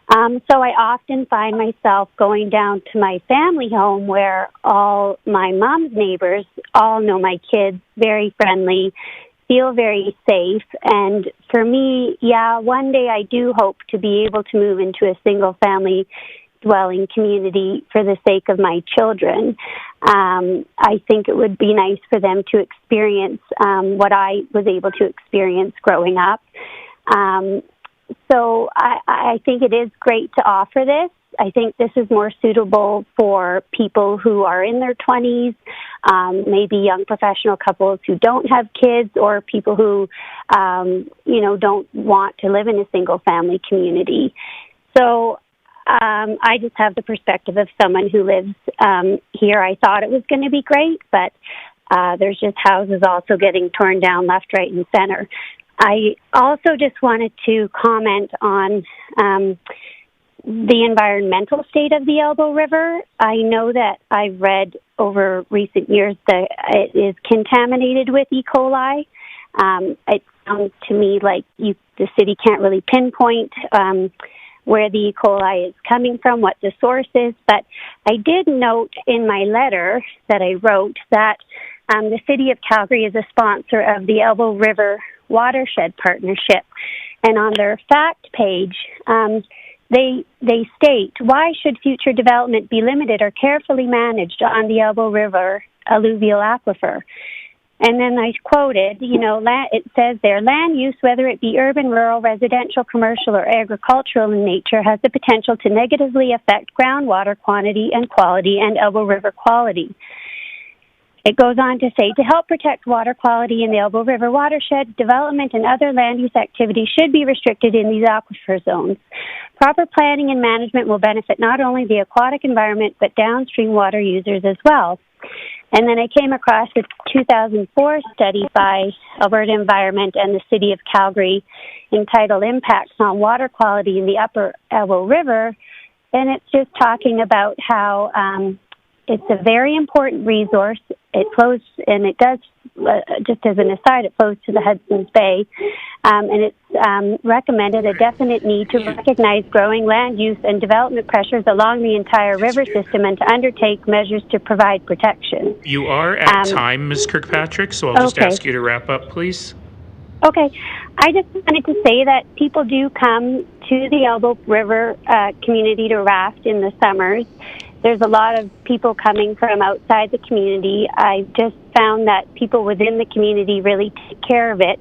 So I often find myself going down to my family home where all my mom's neighbors all know my kids, very friendly, feel very safe. And for me, one day I do hope to be able to move into a single-family dwelling community for the sake of my children. I think it would be nice for them to experience what I was able to experience growing up. So I think it is great to offer this. I think this is more suitable for people who are in their 20s, maybe young professional couples who don't have kids, or people who, don't want to live in a single-family community. So I just have the perspective of someone who lives here. I thought it was going to be great, but there's just houses also getting torn down left, right, and center. I also just wanted to comment on the environmental state of the Elbow River. I know that I've read over recent years that it is contaminated with E. coli. It sounds to me like the city can't really pinpoint where the E. coli is coming from, what the source is, but I did note in my letter that I wrote that the City of Calgary is a sponsor of the Elbow River Watershed Partnership, and on their fact page, they state, why should future development be limited or carefully managed on the Elbow River alluvial aquifer? And then I quoted, it says there, land use, whether it be urban, rural, residential, commercial, or agricultural in nature, has the potential to negatively affect groundwater quantity and quality and Elbow River quality. It goes on to say, to help protect water quality in the Elbow River watershed, development and other land use activities should be restricted in these aquifer zones. Proper planning and management will benefit not only the aquatic environment, but downstream water users as well. And then I came across a 2004 study by Alberta Environment and the City of Calgary entitled Impacts on Water Quality in the Upper Elbow River, and it's just talking about how it's a very important resource. It flows, and it does, just as an aside, it flows to the Hudson's Bay, and it's recommended a definite need to recognize growing land use and development pressures along the entire river system and to undertake measures to provide protection. You are at time, Ms. Kirkpatrick, so I'll just ask you to wrap up, please. Okay. I just wanted to say that people do come to the Elbow River community to raft in the summers. There's a lot of people coming from outside the community. I just found that people within the community really take care of it,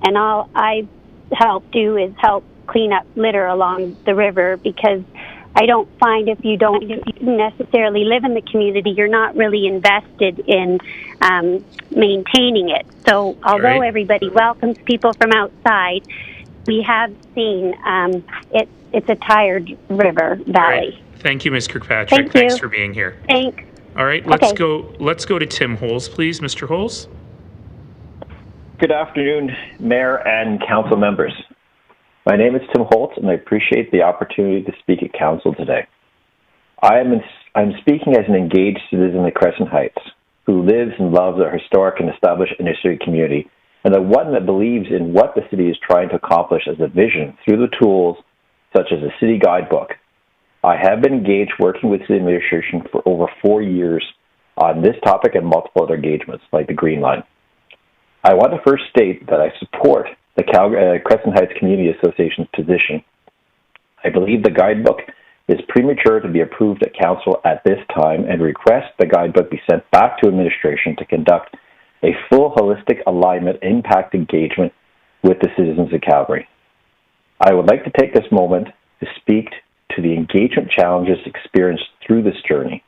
and all I help do is help clean up litter along the river, because I don't find if you don't necessarily live in the community, you're not really invested in maintaining it. So although everybody welcomes people from outside, we have seen it's a tired river valley. Right. Thank you, Ms. Kirkpatrick. Thanks for being here. Thanks. All right, let's go to Tim Holz, please. Mr. Holz. Good afternoon, Mayor and Council members. My name is Tim Holz, and I appreciate the opportunity to speak at Council today. I'm speaking as an engaged citizen of Crescent Heights, who lives and loves our historic and established inner-city community, and the one that believes in what the city is trying to accomplish as a vision through the tools such as the City Guidebook. I have been engaged working with city administration for over 4 years on this topic and multiple other engagements, like the Green Line. I want to first state that I support the Crescent Heights Community Association's position. I believe the Guidebook is premature to be approved at Council at this time, and request the Guidebook be sent back to administration to conduct a full holistic alignment impact engagement with the citizens of Calgary. I would like to take this moment to speak to the engagement challenges experienced through this journey.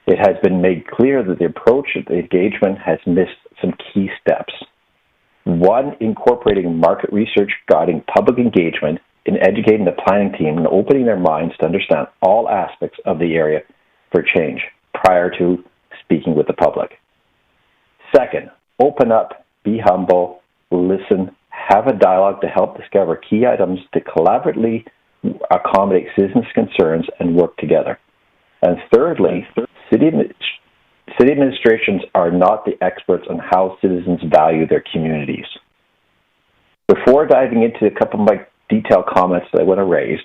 It has been made clear that the approach of the engagement has missed some key steps. One, incorporating market research guiding public engagement in educating the planning team and opening their minds to understand all aspects of the area for change prior to speaking with the public. Second, open up, be humble, listen, have a dialogue to help discover key items to collaboratively accommodate citizens' concerns and work together. And thirdly, city administrations are not the experts on how citizens value their communities. Before diving into a couple of my detailed comments that I want to raise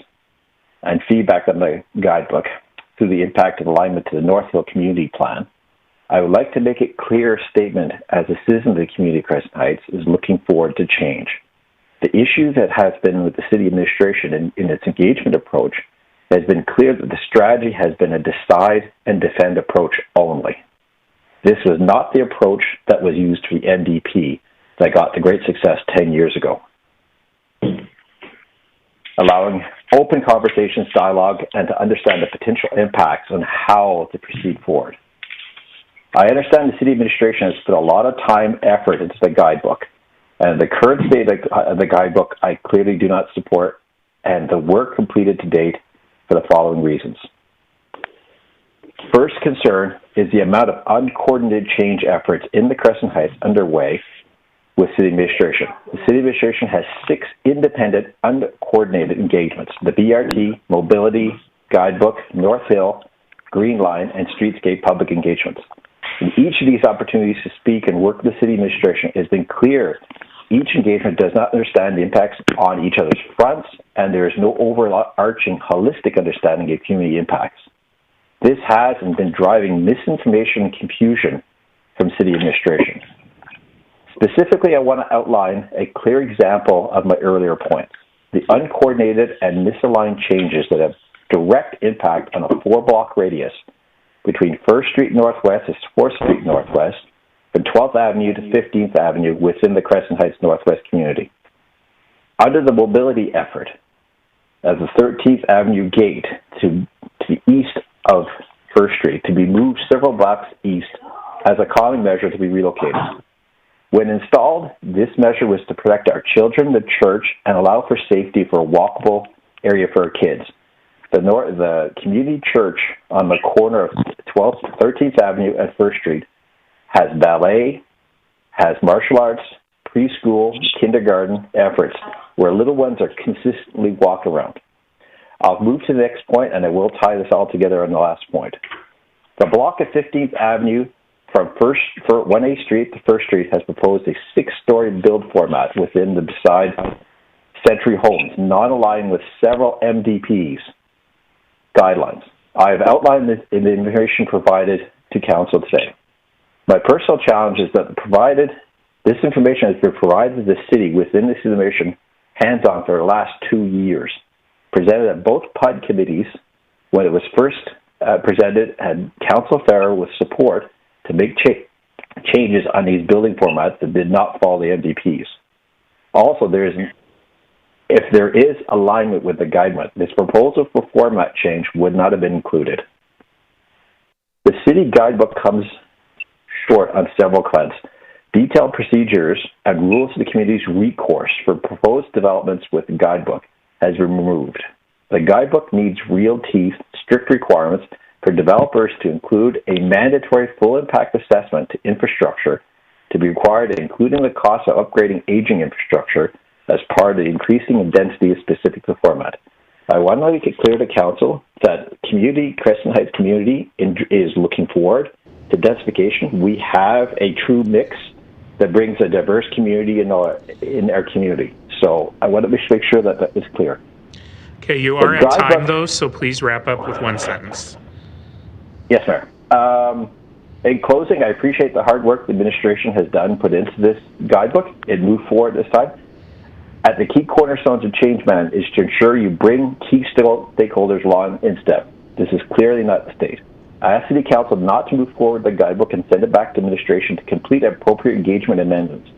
and feedback on the Guidebook through the impact of alignment to the North Hill Community Plan, I would like to make a clear statement as a citizen of the community of Crescent Heights is looking forward to change. The issue that has been with the city administration in its engagement approach has been clear that the strategy has been a decide and defend approach only. This was not the approach that was used for the NDP that got to great success 10 years ago. Allowing open conversations, dialogue, and to understand the potential impacts on how to proceed forward. I understand the city administration has put a lot of time, effort into the Guidebook, and the current state of the Guidebook I clearly do not support, and the work completed to date for the following reasons. First concern is the amount of uncoordinated change efforts in the Crescent Heights underway with city administration. The city administration has 6 independent, uncoordinated engagements: the BRT, Mobility, Guidebook, North Hill, Green Line, and Streetscape public engagements. In each of these opportunities to speak and work with the city administration, it has been clear each engagement does not understand the impacts on each other's fronts, and there is no overarching holistic understanding of community impacts. This has been driving misinformation and confusion from city administration. Specifically, I want to outline a clear example of my earlier points. the uncoordinated and misaligned changes that have direct impact on a 4-block radius between 1st Street Northwest to 4th Street Northwest, from 12th Avenue to 15th Avenue within the Crescent Heights Northwest community. Under the mobility effort, as the 13th Avenue gate to the east of 1st Street to be moved several blocks east as a calming measure to be relocated. When installed, this measure was to protect our children, the church, and allow for safety for a walkable area for our kids. The community church on the corner of 13th Avenue and 1st Street has ballet, has martial arts, preschool, kindergarten efforts where little ones are consistently walk around. I'll move to the next point, and I will tie this all together on the last point. The block of 15th Avenue from 1A Street to 1st Street has proposed a 6-story build format within the beside Century Homes, not aligning with several MDP's guidelines. I have outlined this in the information provided to Council today. My personal challenge is that this information has been provided to the City within this information hands-on for the last 2 years, presented at both PUD committees when it was first presented, and Council Farrer with support to make changes on these building formats that did not follow the MDPs. Also, if there is alignment with the guideline, this proposal for format change would not have been included. The City Guidebook comes short on several fronts. Detailed procedures and rules of the community's recourse for proposed developments with the Guidebook has been removed. The Guidebook needs real teeth, strict requirements for developers to include a mandatory full impact assessment to infrastructure to be required, including the cost of upgrading aging infrastructure as part of the increasing in density specific to format. I want to make it clear to Council that Crescent Heights community is looking forward to densification. We have a true mix that brings a diverse community in our community. So I want to make sure that is clear. Okay, you are at time though, so please wrap up with one sentence. Yes, Mayor. In closing, I appreciate the hard work the administration has put into this guidebook. It moved forward this time. At the key cornerstones of change man is to ensure you bring key stakeholders along in step. This is clearly not the state. I ask City Council not to move forward the guidebook and send it back to administration to complete appropriate engagement amendments.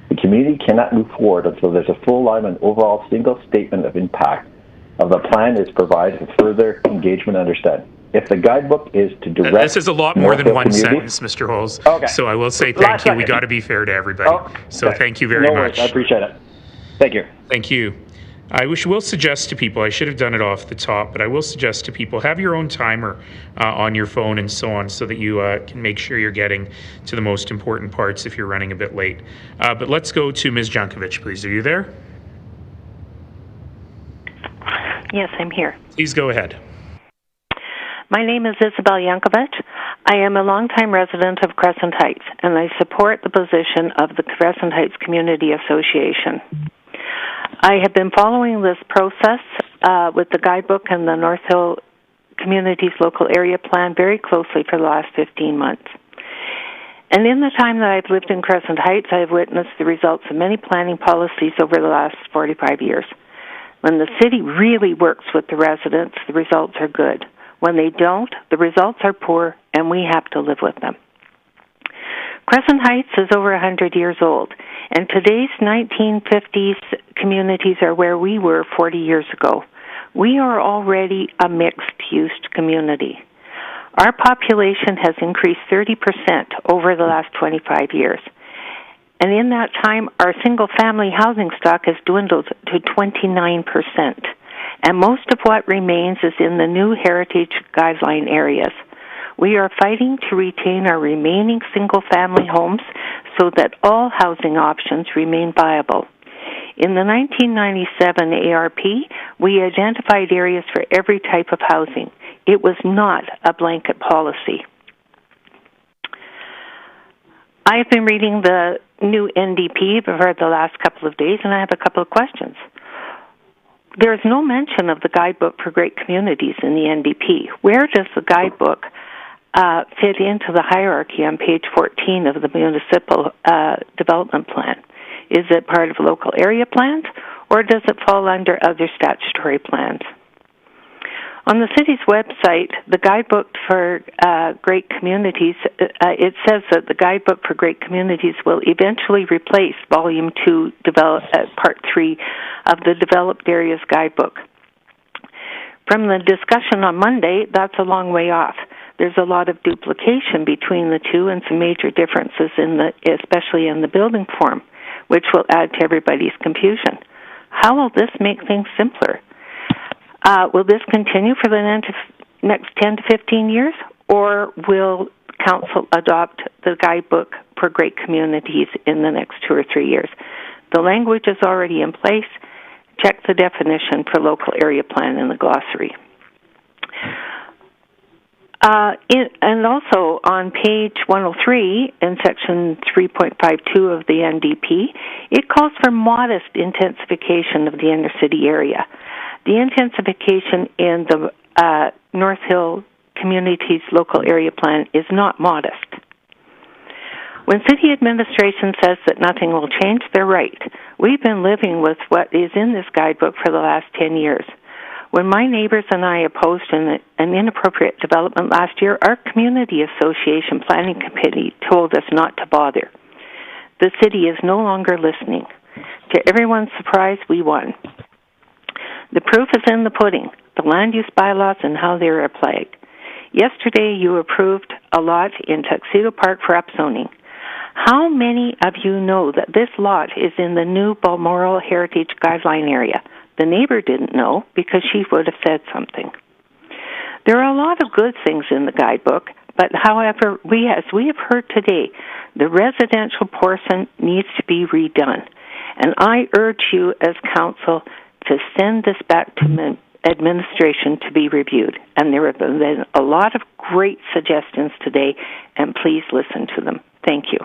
The community cannot move forward until there's a full alignment overall single statement of impact of the plan is provided for further engagement and understanding. If the guidebook is to direct... This is a lot more than one sentence, Mr. Holz. Okay. So I will say thank you. We got to be fair to everybody. So thank you very much. I appreciate it. Thank you. Thank you. I will suggest to people, I should have done it off the top, but I will suggest to people, have your own timer on your phone and so on so that you can make sure you're getting to the most important parts if you're running a bit late. But let's go to Ms. Jankovic, please. Are you there? Yes, I'm here. Please go ahead. My name is Izabell Jankovic. I am a longtime resident of Crescent Heights, and I support the position of the Crescent Heights Community Association. I have been following this process with the Guidebook and the North Hill Community's local area plan very closely for the last 15 months. And in the time that I've lived in Crescent Heights, I have witnessed the results of many planning policies over the last 45 years. When the city really works with the residents, the results are good. When they don't, the results are poor, and we have to live with them. Crescent Heights is over 100 years old, and today's 1950s communities are where we were 40 years ago. We are already a mixed-use community. Our population has increased 30% over the last 25 years. And in that time, our single-family housing stock has dwindled to 29%. And most of what remains is in the new heritage guideline areas. We are fighting to retain our remaining single-family homes so that all housing options remain viable. In the 1997 ARP, we identified areas for every type of housing. It was not a blanket policy. I have been reading the new NDP for the last couple of days, and I have a couple of questions. There is no mention of the Guidebook for Great Communities in the NDP. Where does the Guidebook fit into the hierarchy on page 14 of the Municipal Development Plan? Is it part of local area plans, or does it fall under other statutory plans? On the city's website, the Guidebook for Great Communities, it says that the Guidebook for Great Communities will eventually replace Volume 2, Part 3 of the Developed Areas Guidebook. From the discussion on Monday, that's a long way off. There's a lot of duplication between the two and some major differences, especially in the building form, which will add to everybody's confusion. How will this make things simpler? Will this continue for the next 10 to 15 years, or will Council adopt the Guidebook for Great Communities in the next 2 or 3 years? The language is already in place. Check the definition for local area plan in the glossary. And also on page 103 in section 3.52 of the NDP, it calls for modest intensification of the inner city area. The intensification in the North Hill Communities Local Area Plan is not modest. When city administration says that nothing will change, they're right. We've been living with what is in this guidebook for the last 10 years. When my neighbors and I opposed an inappropriate development last year, our community association planning committee told us not to bother. The city is no longer listening. To everyone's surprise, we won. The proof is in the pudding, the land use bylaws and how they are applied. Yesterday, you approved a lot in Tuxedo Park for upzoning. How many of you know that this lot is in the new Balmoral Heritage Guideline area? The neighbor didn't know because she would have said something. There are a lot of good things in the guidebook, but however, as we have heard today, the residential portion needs to be redone. And I urge you as council to send this back to administration to be reviewed. And there have been a lot of great suggestions today, and please listen to them. Thank you.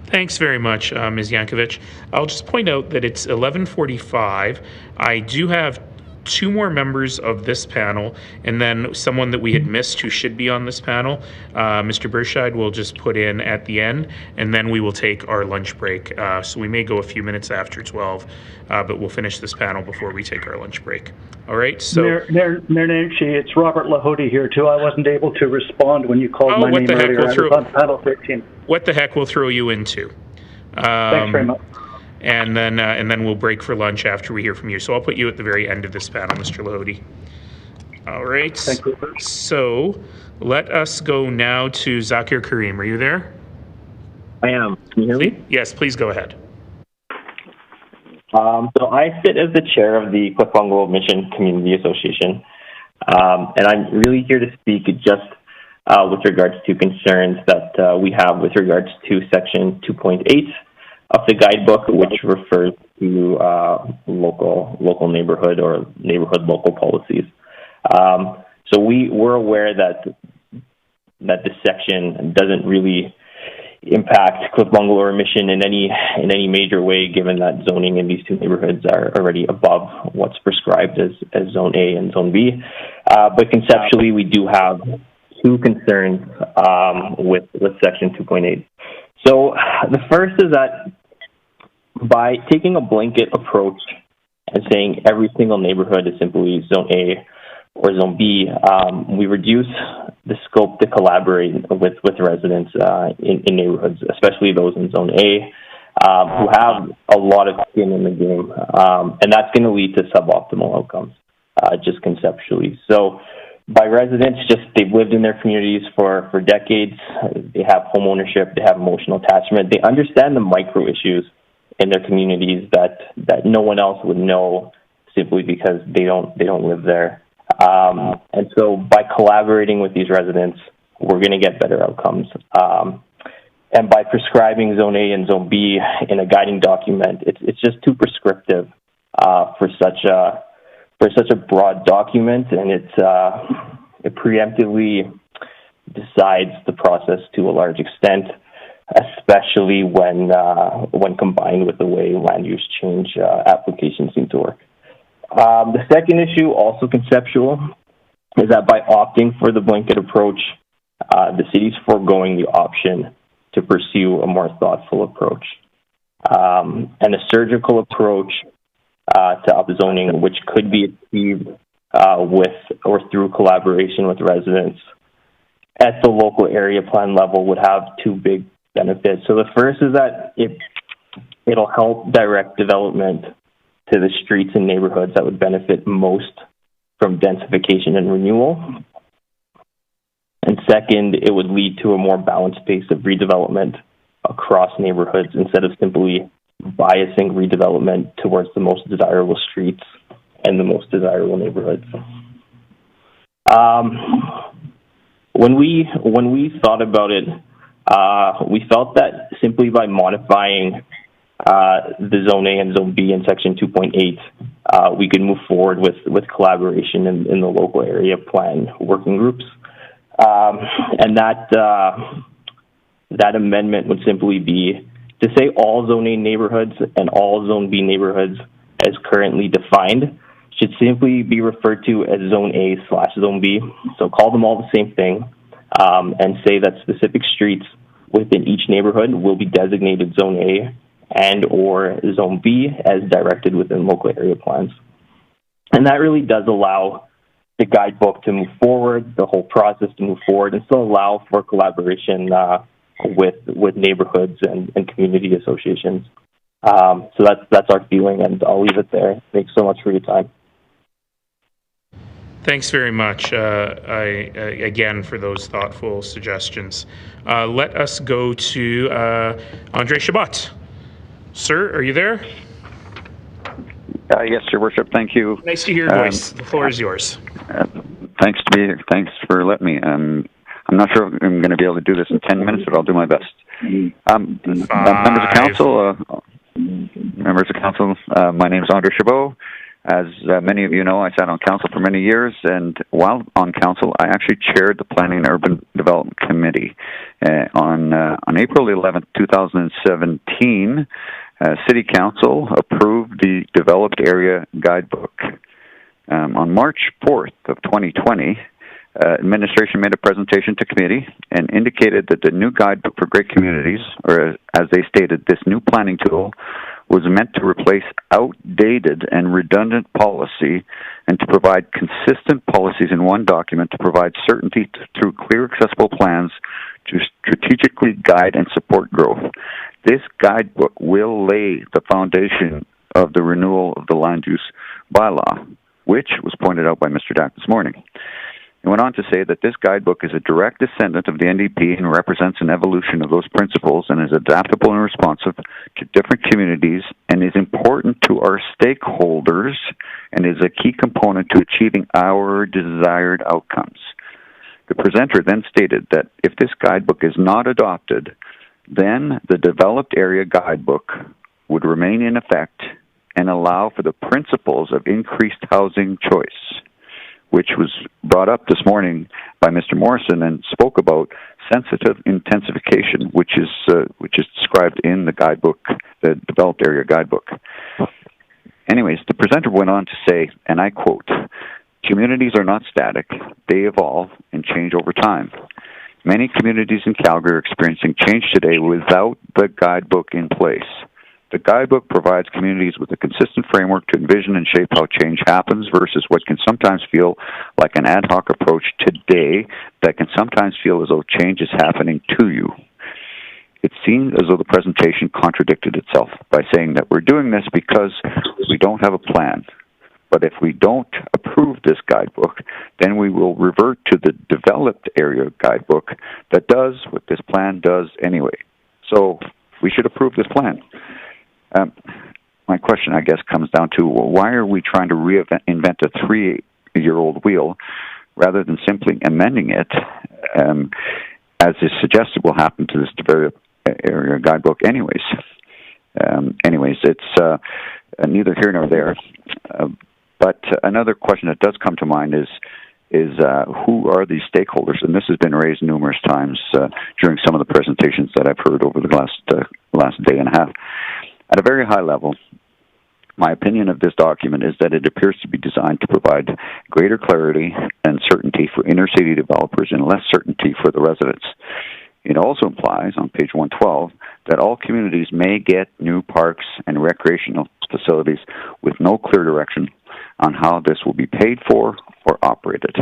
Thanks very much, Ms. Jankovic. I'll just point out that it's 11:45. I do have two more members of this panel, and then someone that we had missed who should be on this panel. Mr. Berscheid will just put in at the end, and then we will take our lunch break. So we may go a few minutes after 12, but we'll finish this panel before we take our lunch break. All right, so... Mayor Nancy, it's Robert Lehodey here, too. I wasn't able to respond when you called my name earlier. I was on panel 13. What the heck we'll throw you into. Thanks very much. And then we'll break for lunch after we hear from you. So I'll put you at the very end of this panel, Mr. Lehodey. All right. Thank you. So let us go now to Zaakir Karim. Are you there? I am. Can you hear me? Yes, please go ahead. So I sit as the chair of the Cliff Bungalow Mission Community Association, and I'm really here to speak just with regards to concerns that we have with regards to Section 2.8 of the guidebook, which refers to local neighborhood or neighborhood local policies. So we're aware that this section doesn't really impact Cliff Bungalow or Mission in any major way, given that zoning in these two neighborhoods are already above what's prescribed as Zone A and Zone B. But conceptually, we do have two concerns with Section 2.8. So the first is that by taking a blanket approach and saying every single neighborhood is simply Zone A or Zone B, we reduce the scope to collaborate with residents in neighborhoods, especially those in Zone A, who have a lot of skin in the game. And that's going to lead to suboptimal outcomes, just conceptually. So by residents, they've lived in their communities for decades. They have home ownership, they have emotional attachment. They understand the micro issues in their communities that no one else would know simply because they don't live there. And so by collaborating with these residents, we're going to get better outcomes. And by prescribing Zone A and Zone B in a guiding document, it's just too prescriptive for such a broad document, and it preemptively decides the process to a large extent, especially when combined with the way land use change applications seem to work. The second issue, also conceptual, is that by opting for the blanket approach, the city's foregoing the option to pursue a more thoughtful approach. And a surgical approach to upzoning, which could be achieved with or through collaboration with residents at the local area plan level, would have two big benefits. So the first is that it'll help direct development to the streets and neighborhoods that would benefit most from densification and renewal. And second, it would lead to a more balanced pace of redevelopment across neighborhoods instead of simply biasing redevelopment towards the most desirable streets and the most desirable neighborhoods. When we thought about it, we felt that simply by modifying the Zone A and Zone B in Section 2.8, we could move forward with collaboration in the local area plan working groups. And that amendment would simply be to say all Zone A neighborhoods and all Zone B neighborhoods as currently defined should simply be referred to as Zone A/Zone B. So call them all the same thing, and say that specific streets within each neighborhood will be designated Zone A and or Zone B as directed within local area plans. And that really does allow the guidebook to move forward, the whole process to move forward, and still allow for collaboration with neighborhoods and community associations. So that's our feeling, and I'll leave it there. Thanks so much for your time. Thanks very much, again, for those thoughtful suggestions. Let us go to Andre Chabot. Sir, are you there? Yes, Your Worship. Thank you. Nice to hear your voice. The floor is yours. Thanks to be here. Thanks for letting me. I'm not sure if I'm going to be able to do this in 10 minutes, but I'll do my best. Members of council, my name is Andre Chabot. As many of you know, I sat on council for many years, and while on council, I actually chaired the Planning and Urban Development Committee. On April 11th, 2017, City Council approved the Developed Area Guidebook. On March 4th of 2020, administration made a presentation to committee and indicated that the new guidebook for great communities, or as they stated, this new planning tool, was meant to replace outdated and redundant policy and to provide consistent policies in one document to provide certainty through clear, accessible plans to strategically guide and support growth. This guidebook will lay the foundation of the renewal of the land use bylaw, which was pointed out by Mr. Dack this morning. It went on to say that this guidebook is a direct descendant of the NDP and represents an evolution of those principles and is adaptable and responsive to different communities and is important to our stakeholders and is a key component to achieving our desired outcomes. The presenter then stated that if this guidebook is not adopted, then the Developed Area Guidebook would remain in effect and allow for the principles of increased housing choice, which was brought up this morning by Mr. Morrison and spoke about sensitive intensification, which is described in the guidebook, the Developed Area Guidebook. Anyways, the presenter went on to say, and I quote, "Communities are not static. They evolve and change over time. Many communities in Calgary are experiencing change today without the guidebook in place. The guidebook provides communities with a consistent framework to envision and shape how change happens versus what can sometimes feel like an ad hoc approach today that can sometimes feel as though change is happening to you." It seemed as though the presentation contradicted itself by saying that we're doing this because we don't have a plan. But if we don't approve this guidebook, then we will revert to the Developed Area Guidebook that does what this plan does anyway. So we should approve this plan. My question, I guess, comes down to, well, why are we trying to reinvent a 3-year-old wheel rather than simply amending it, as is suggested will happen to this Developed Area Guidebook anyways? It's neither here nor there. But another question that does come to mind is who are these stakeholders? And this has been raised numerous times during some of the presentations that I've heard over the last day and a half. At a very high level, my opinion of this document is that it appears to be designed to provide greater clarity and certainty for inner city developers and less certainty for the residents. It also implies, on page 112, that all communities may get new parks and recreational facilities with no clear direction on how this will be paid for or operated.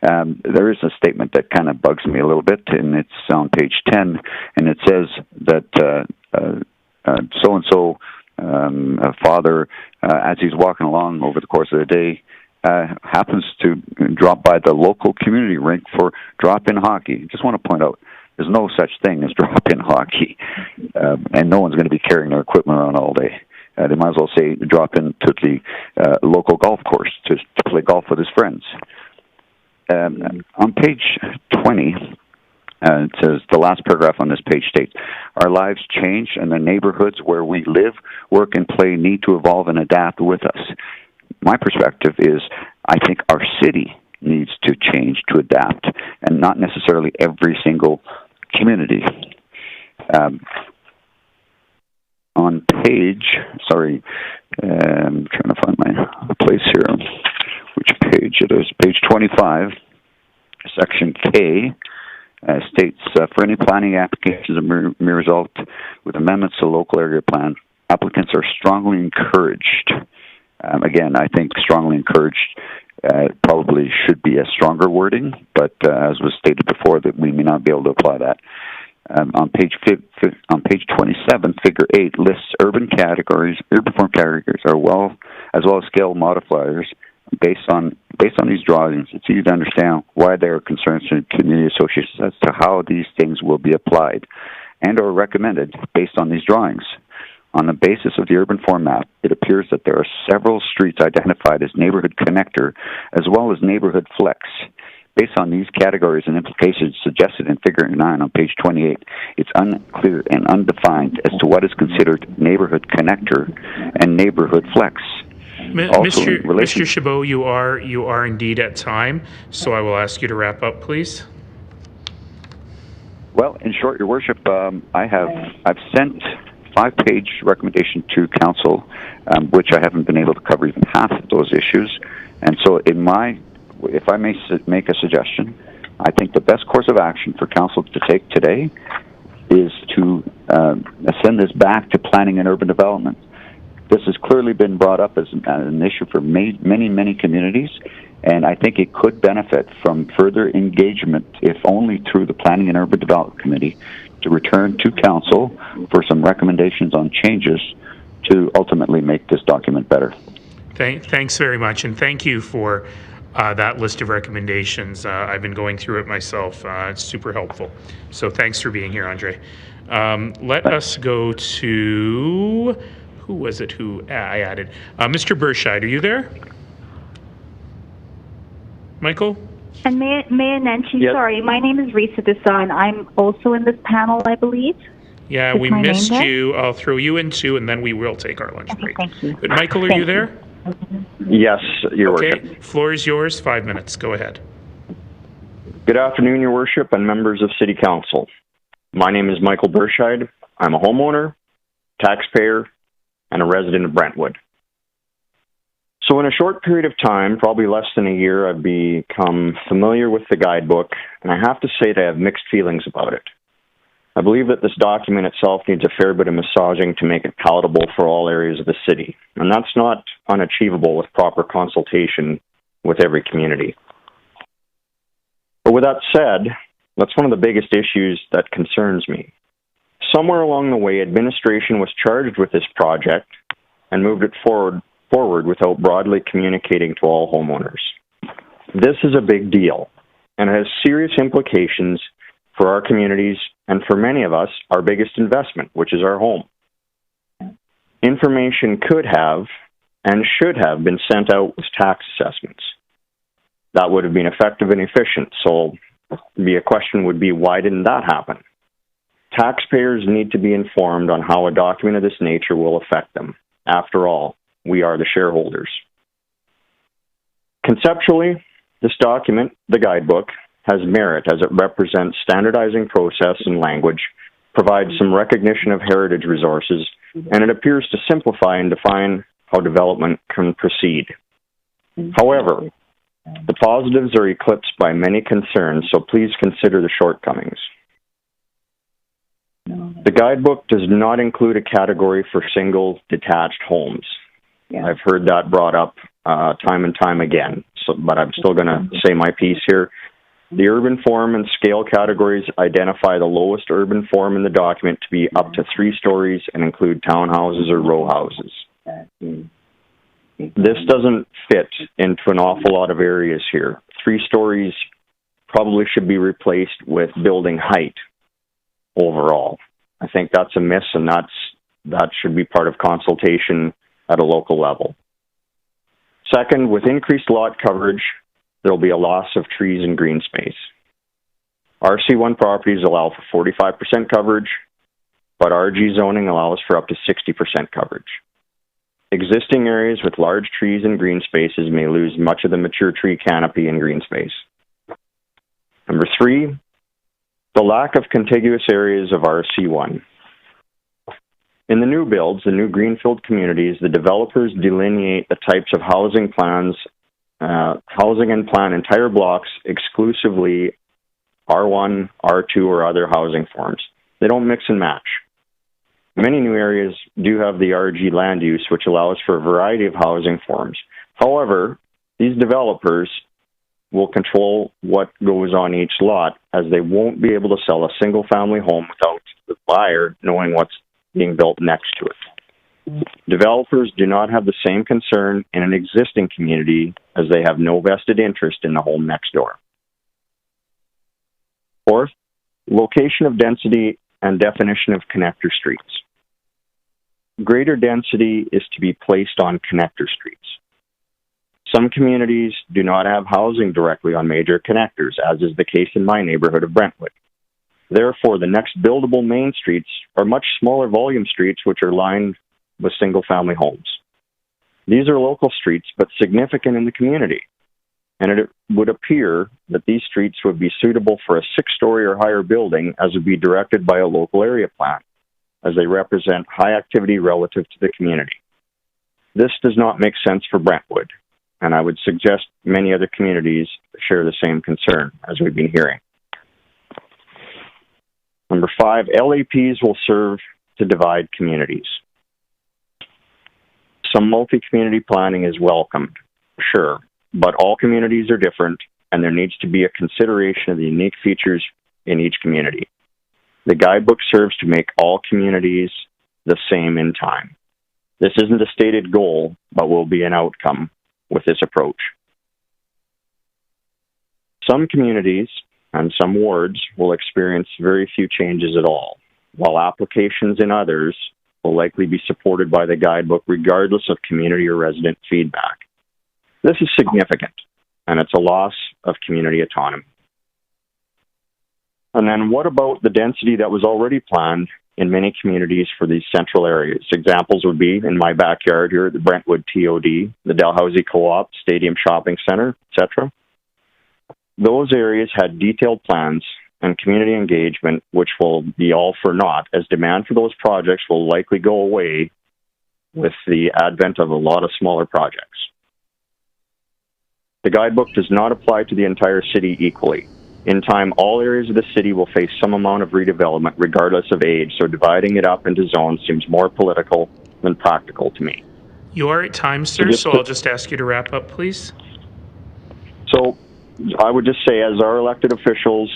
There is a statement that kind of bugs me a little bit, and it's on page 10, and it says that so-and-so father, as he's walking along over the course of the day, happens to drop by the local community rink for drop-in hockey. Just want to point out, there's no such thing as drop-in hockey, and no one's going to be carrying their equipment around all day. They might as well say drop in to the local golf course to play golf with his friends. On page 20, it says, the last paragraph on this page states, our lives change and the neighborhoods where we live, work, and play need to evolve and adapt with us. My perspective is, I think our city needs to change to adapt, and not necessarily every single community. On page, I'm trying to find my place here, which page it is, page 25, section K, states, for any planning applications that may result with amendments to local area plan, applicants are strongly encouraged. Again, I think strongly encouraged probably should be a stronger wording, but as was stated before, that we may not be able to apply that. On page 27, Figure 8 lists urban form categories, as well as scale modifiers based on these drawings. It's easy to understand why there are concerns to community associations as to how these things will be applied and or recommended based on these drawings. On the basis of the urban form map, it appears that there are several streets identified as neighborhood connector as well as neighborhood flex. Based on these categories and implications suggested in Figure 9 on page 28, it's unclear and undefined as to what is considered neighborhood connector and neighborhood flex. Mr. Chabot, you are indeed at time, so I will ask you to wrap up, please. Well, in short, Your Worship, I've sent 5-page recommendation to Council, which I haven't been able to cover even half of those issues. And so if I may make a suggestion, I think the best course of action for Council to take today is to send this back to Planning and Urban Development. This has clearly been brought up as an issue for many communities, and I think it could benefit from further engagement, if only through the Planning and Urban Development Committee, to return to Council for some recommendations on changes to ultimately make this document better. Thanks very much, and thank you for that list of recommendations. I've been going through it myself. It's super helpful. So thanks for being here, Andre. Let us go to, who was it who I added? Mr. Berscheid, are you there? Michael? And may I mention, Yes. Sorry, my name is Risa Desa, and I'm also in this panel, I believe. Yeah, we missed you. I'll throw you in too, and then we will take our lunch break. Thank you. But Michael, are you there? Yes, Your Worship. Okay, floor is yours, 5 minutes. Go ahead. Good afternoon, Your Worship, and members of City Council. My name is Michael Berscheid. I'm a homeowner, taxpayer, and a resident of Brentwood. So in a short period of time, probably less than a year, I've become familiar with the Guidebook, and I have to say that I have mixed feelings about it. I believe that this document itself needs a fair bit of massaging to make it palatable for all areas of the city, and that's not unachievable with proper consultation with every community. But with that said, that's one of the biggest issues that concerns me. Somewhere along the way, administration was charged with this project and moved it forward without broadly communicating to all homeowners. This is a big deal, and it has serious implications for our communities and for many of us, our biggest investment, which is our home. Information could have and should have been sent out with tax assessments. That would have been effective and efficient, so the question would be, why didn't that happen? Taxpayers need to be informed on how a document of this nature will affect them. After all, we are the shareholders. Conceptually, this document, the Guidebook, has merit as it represents standardizing process and language, provides some recognition of heritage resources, and it appears to simplify and define how development can proceed. However, the positives are eclipsed by many concerns, so please consider the shortcomings. The guidebook does not include a category for single detached homes. Yeah. I've heard that brought up time and time again, but I'm still going to say my piece here. The urban form and scale categories identify the lowest urban form in the document to be up to 3 stories and include townhouses or row houses. This doesn't fit into an awful lot of areas here. 3 stories probably should be replaced with building height overall. I think that's a miss, and that should be part of consultation at a local level. Second, with increased lot coverage, there will be a loss of trees and green space. RC1 properties allow for 45% coverage, but RG zoning allows for up to 60% coverage. Existing areas with large trees and green spaces may lose much of the mature tree canopy and green space. Number 3, the lack of contiguous areas of RC1. In the new builds, the new greenfield communities, the developers delineate the types of housing and plan entire blocks exclusively R1, R2, or other housing forms. They don't mix and match. Many new areas do have the RG land use, which allows for a variety of housing forms. However, these developers will control what goes on each lot, as they won't be able to sell a single-family home without the buyer knowing what's being built next to it. Developers do not have the same concern in an existing community, as they have no vested interest in the home next door. Fourth, location of density and definition of connector streets. Greater density is to be placed on connector streets. Some communities do not have housing directly on major connectors, as is the case in my neighborhood of Brentwood. Therefore, the next buildable main streets are much smaller volume streets which are lined with single-family homes. These are local streets, but significant in the community, and it would appear that these streets would be suitable for a 6-story or higher building, as would be directed by a local area plan, as they represent high activity relative to the community. This does not make sense for Brentwood, and I would suggest many other communities share the same concern, as we've been hearing. Number 5, LAPs will serve to divide communities. Some multi-community planning is welcomed, sure, but all communities are different, and there needs to be a consideration of the unique features in each community. The guidebook serves to make all communities the same in time. This isn't a stated goal, but will be an outcome with this approach. Some communities and some wards will experience very few changes at all, while applications in others will likely be supported by the guidebook regardless of community or resident feedback. This is significant, and it's a loss of community autonomy. And then what about the density that was already planned in many communities for these central areas? Examples would be in my backyard here, the Brentwood TOD, the Dalhousie Co-op, Stadium Shopping Center, etc. Those areas had detailed plans and community engagement, which will be all for naught, as demand for those projects will likely go away with the advent of a lot of smaller projects. The guidebook does not apply to the entire city equally. In time, all areas of the city will face some amount of redevelopment regardless of age, so dividing it up into zones seems more political than practical to me. You are at time, sir, so I'll just ask you to wrap up, please. So I would just say, as our elected officials,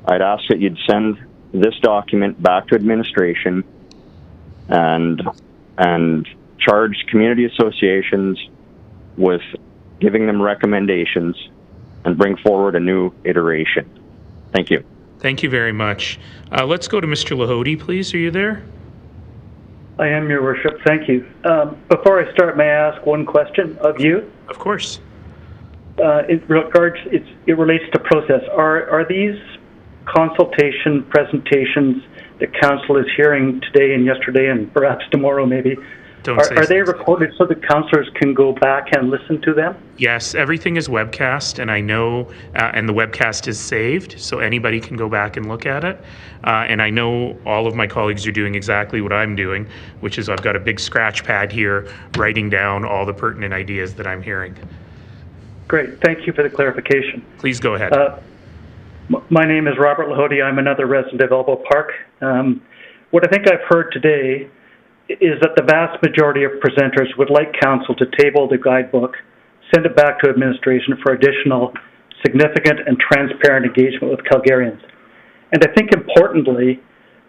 I'd ask that you'd send this document back to administration and charge community associations with giving them recommendations and bring forward a new iteration. Thank you. Thank you very much. Let's go to Mr. Lehodey, please. Are you there? I am, Your Worship. Thank you. Before I start, may I ask one question of you? Of course. It relates to process. Are these consultation presentations that council is hearing today and yesterday and perhaps tomorrow maybe, are they recorded so that councillors can go back and listen to them? Yes, everything is webcast, and I know, and the webcast is saved, so anybody can go back and look at it. And I know all of my colleagues are doing exactly what I'm doing, which is I've got a big scratch pad here writing down all the pertinent ideas that I'm hearing. Great, thank you for the clarification. Please go ahead. My name is Robert Lehodey. I'm another resident of Elbow Park. What I think I've heard today is that the vast majority of presenters would like Council to table the guidebook, send it back to administration for additional significant and transparent engagement with Calgarians. And I think importantly,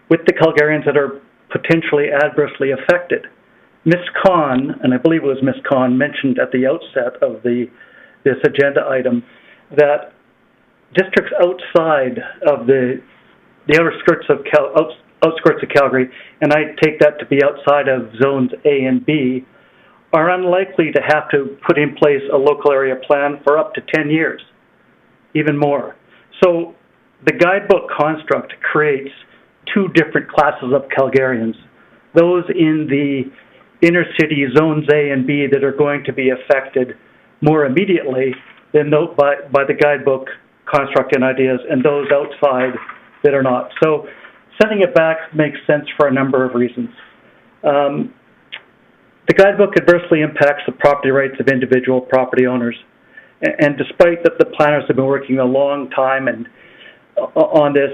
with the Calgarians that are potentially adversely affected. Ms. Khan, and I believe it was Ms. Khan, mentioned at the outset of this agenda item that districts outside of the outskirts of Calgary, and I take that to be outside of zones A and B, are unlikely to have to put in place a local area plan for up to 10 years, even more. So the guidebook construct creates two different classes of Calgarians, those in the inner city zones A and B that are going to be affected more immediately than by the guidebook construct and ideas, and those outside that are not. So sending it back makes sense for a number of reasons. The guidebook adversely impacts the property rights of individual property owners. And despite that the planners have been working a long time and on this,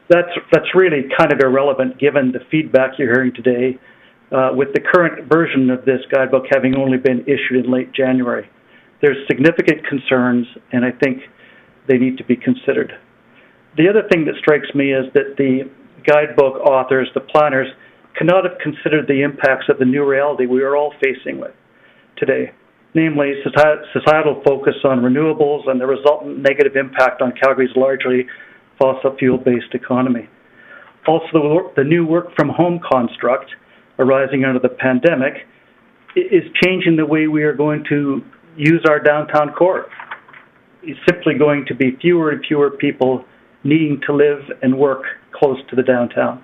that's really kind of irrelevant given the feedback you're hearing today with the current version of this guidebook having only been issued in late January. There's significant concerns, and I think they need to be considered. The other thing that strikes me is that the guidebook authors, the planners, cannot have considered the impacts of the new reality we are all facing with today, namely societal focus on renewables and the resultant negative impact on Calgary's largely fossil fuel-based economy. Also, the new work-from-home construct arising under the pandemic is changing the way we are going to use our downtown core. It's simply going to be fewer and fewer people needing to live and work close to the downtown.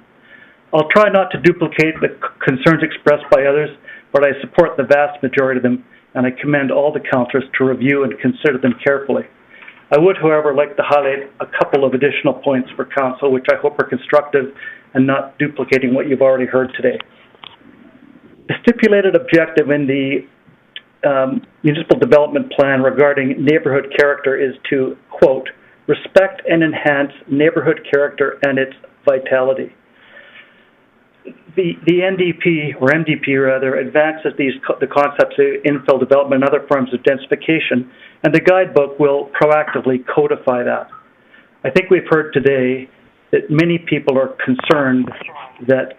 I'll try not to duplicate the concerns expressed by others, but I support the vast majority of them, and I commend all the councillors to review and consider them carefully. I would, however, like to highlight a couple of additional points for Council, which I hope are constructive and not duplicating what you've already heard today. The stipulated objective in the municipal development plan regarding neighborhood character is to, quote, respect and enhance neighborhood character and its vitality. The NDP, or MDP rather, advances the concepts of infill development and other forms of densification, and the guidebook will proactively codify that. I think we've heard today that many people are concerned that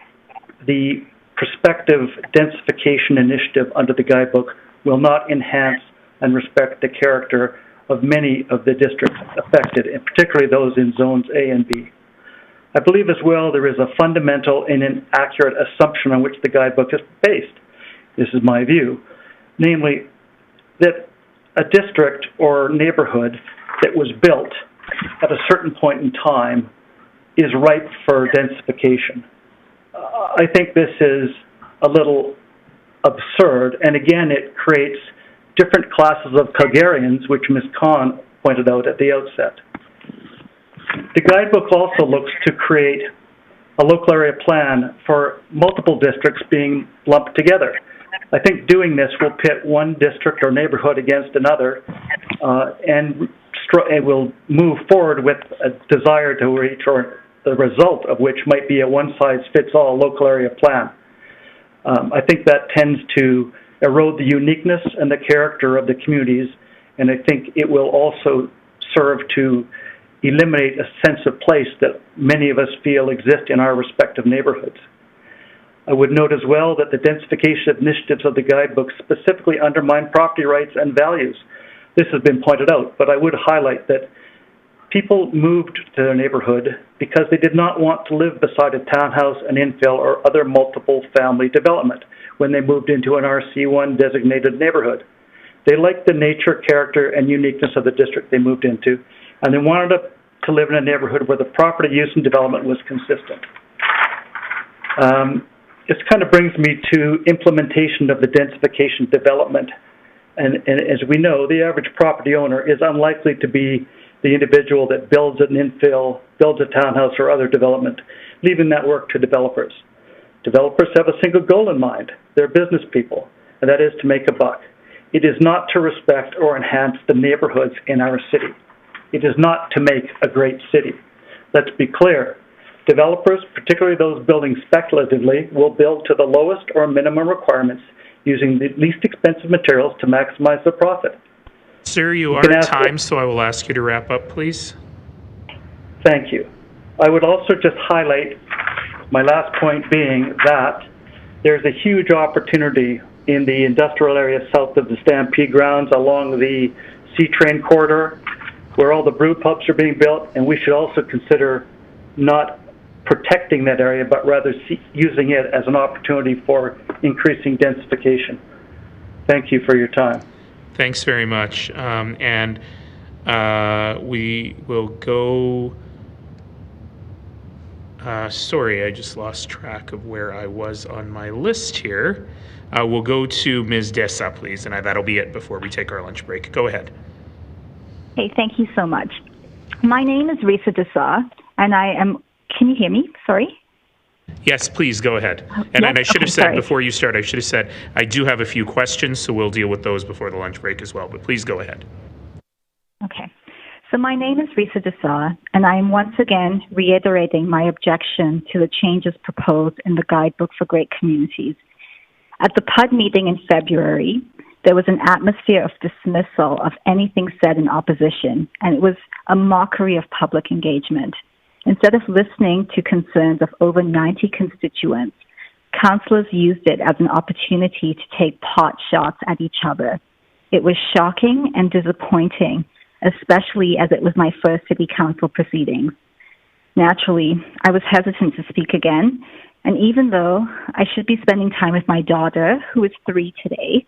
the prospective densification initiative under the guidebook will not enhance and respect the character of many of the districts affected, and particularly those in zones A and B. I believe as well there is a fundamental and inaccurate assumption on which the guidebook is based. This is my view, namely that a district or neighborhood that was built at a certain point in time is ripe for densification. I think this is a little absurd, and again, it creates different classes of Calgarians, which Ms. Khan pointed out at the outset. The guidebook also looks to create a local area plan for multiple districts being lumped together. I think doing this will pit one district or neighborhood against another and will move forward with a desire to reach, or the result of which might be a one-size-fits-all local area plan. I think that tends to erode the uniqueness and the character of the communities, and I think it will also serve to eliminate a sense of place that many of us feel exist in our respective neighborhoods. I would note as well that the densification initiatives of the guidebook specifically undermine property rights and values. This has been pointed out, but I would highlight that people moved to their neighborhood because they did not want to live beside a townhouse, an infill, or other multiple family development when they moved into an RC1 designated neighborhood. They liked the nature, character, and uniqueness of the district they moved into, and they wanted to live in a neighborhood where the property use and development was consistent. This kind of brings me to implementation of the densification development. And as we know, the average property owner is unlikely to be the individual that builds an infill, builds a townhouse or other development, leaving that work to developers. Developers have a single goal in mind. They're business people, and that is to make a buck. It is not to respect or enhance the neighborhoods in our city. It is not to make a great city. Let's be clear. Developers, particularly those building speculatively, will build to the lowest or minimum requirements using the least expensive materials to maximize their profit. Sir, you are at time, so I will ask you to wrap up, please. Thank you. I would also just highlight my last point being that there's a huge opportunity in the industrial area south of the Stampede grounds along the C-train corridor where all the brew pubs are being built, and we should also consider not protecting that area, but rather using it as an opportunity for increasing densification. Thank you for your time. Thanks very much. And we will go... sorry, I just lost track of where I was on my list here. We'll go to Ms. Desa, please, and that'll be it before we take our lunch break. Go ahead. Hey, thank you so much. My name is Risa Desa, and I am... Can you hear me? Sorry? Yes, please, go ahead. And I should have said, before you start, I should have said, I do have a few questions, so we'll deal with those before the lunch break as well. But please go ahead. Okay. So my name is Risa Desa, and I am once again reiterating my objection to the changes proposed in the Guidebook for Great Communities. At the PUD meeting in February, there was an atmosphere of dismissal of anything said in opposition, and it was a mockery of public engagement. Instead of listening to concerns of over 90 constituents, councillors used it as an opportunity to take pot shots at each other. It was shocking and disappointing, especially as it was my first city council proceedings. Naturally, I was hesitant to speak again, and even though I should be spending time with my daughter, who is 3 today,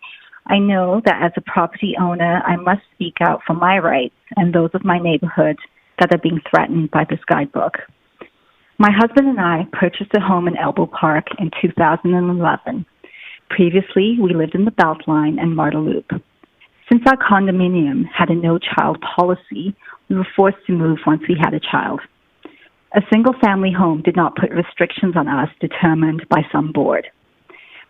I know that as a property owner, I must speak out for my rights and those of my neighborhood that are being threatened by this guidebook. My husband and I purchased a home in Elbow Park in 2011. Previously, we lived in the Beltline and Marda Loop. Since our condominium had a no-child policy, we were forced to move once we had a child. A single-family home did not put restrictions on us determined by some board.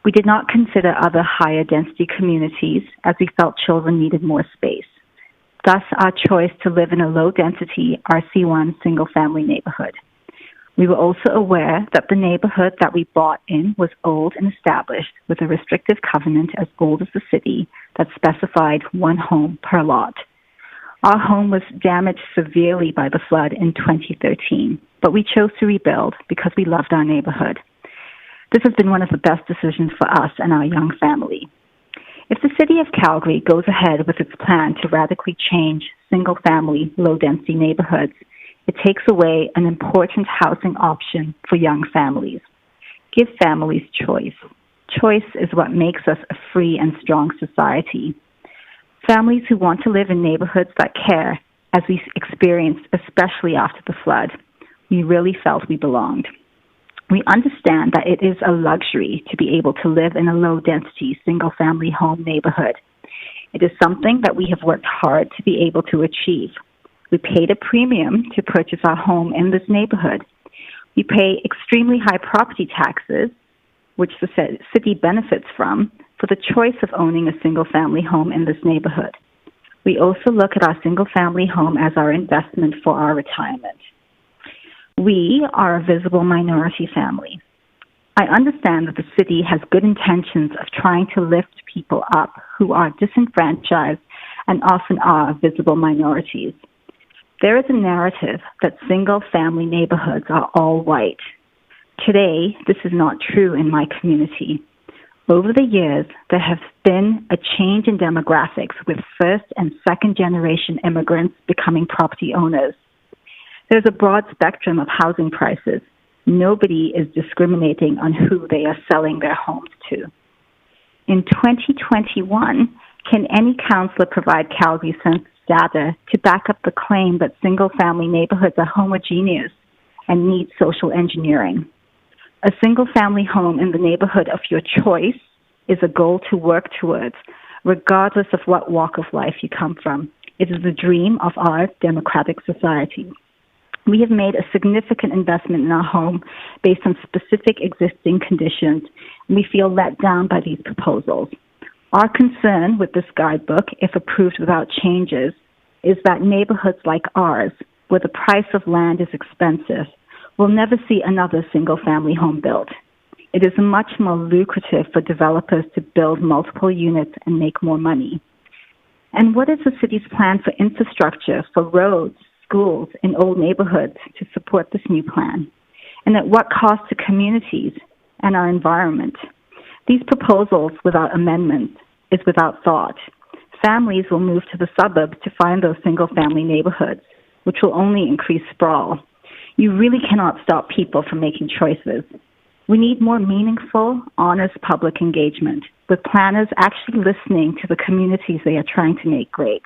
We did not consider other higher density communities as we felt children needed more space. Thus, our choice to live in a low-density RC1 single-family neighborhood. We were also aware that the neighborhood that we bought in was old and established with a restrictive covenant as old as the city that specified 1 home per lot. Our home was damaged severely by the flood in 2013, but we chose to rebuild because we loved our neighborhood. This has been one of the best decisions for us and our young family. If the City of Calgary goes ahead with its plan to radically change single-family, low-density neighborhoods, it takes away an important housing option for young families. Give families choice. Choice is what makes us a free and strong society. Families who want to live in neighborhoods that care, as we experienced especially after the flood, we really felt we belonged. We understand that it is a luxury to be able to live in a low-density, single-family home neighborhood. It is something that we have worked hard to be able to achieve. We paid a premium to purchase our home in this neighborhood. We pay extremely high property taxes, which the city benefits from, for the choice of owning a single-family home in this neighborhood. We also look at our single-family home as our investment for our retirement. We are a visible minority family. I understand that the city has good intentions of trying to lift people up who are disenfranchised and often are visible minorities. There is a narrative that single-family neighborhoods are all white. Today, this is not true in my community. Over the years, there has been a change in demographics with first- and second-generation immigrants becoming property owners. There's a broad spectrum of housing prices. Nobody is discriminating on who they are selling their homes to. In 2021, can any councillor provide Calgary census data to back up the claim that single-family neighborhoods are homogeneous and need social engineering? A single-family home in the neighborhood of your choice is a goal to work towards, regardless of what walk of life you come from. It is the dream of our democratic society. We have made a significant investment in our home based on specific existing conditions, and we feel let down by these proposals. Our concern with this guidebook, if approved without changes, is that neighborhoods like ours, where the price of land is expensive, will never see another single-family home built. It is much more lucrative for developers to build multiple units and make more money. And what is the city's plan for infrastructure, for roads, schools, and old neighborhoods to support this new plan? And at what cost to communities and our environment? These proposals without amendment is without thought. Families will move to the suburbs to find those single-family neighborhoods, which will only increase sprawl. You really cannot stop people from making choices. We need more meaningful, honest public engagement, with planners actually listening to the communities they are trying to make great.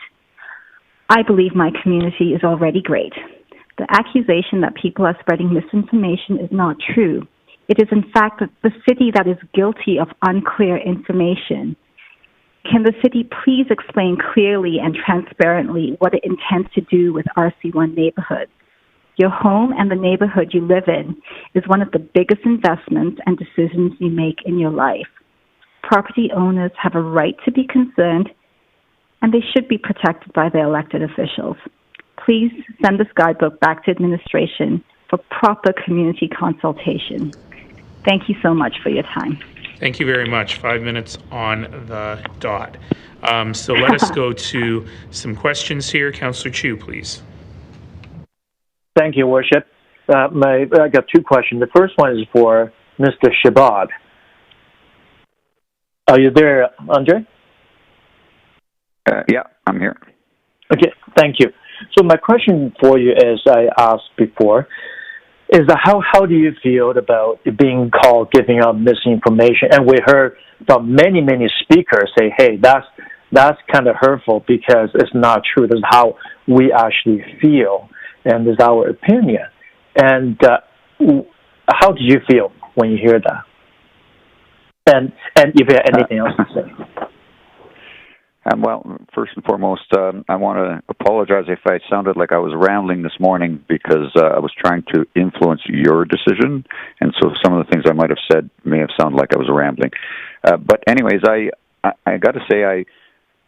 I believe my community is already great. The accusation that people are spreading misinformation is not true. It is, in fact, the city that is guilty of unclear information. Can the city please explain clearly and transparently what it intends to do with RC1 neighborhoods? Your home and the neighborhood you live in is one of the biggest investments and decisions you make in your life. Property owners have a right to be concerned, and they should be protected by their elected officials. Please send this guidebook back to administration for proper community consultation. Thank you so much for your time. Thank you very much. 5 minutes on the dot. So let us go to some questions here. Councillor Chu, please. Thank you, Worship. I got two questions. The first one is for Mr. Chabot. Are you there, Andre? Yeah, I'm here. Okay, thank you. So my question for you, as I asked before, is that how do you feel about being called giving out misinformation? And we heard from many speakers say, hey, that's kind of hurtful because it's not true. This is how we actually feel, and this is our opinion. And how do you feel when you hear that? And if you have anything else to say. Well, first and foremost, I want to apologize if I sounded like I was rambling this morning because I was trying to influence your decision, and so some of the things I might have said may have sounded like I was rambling. But anyways, I got to say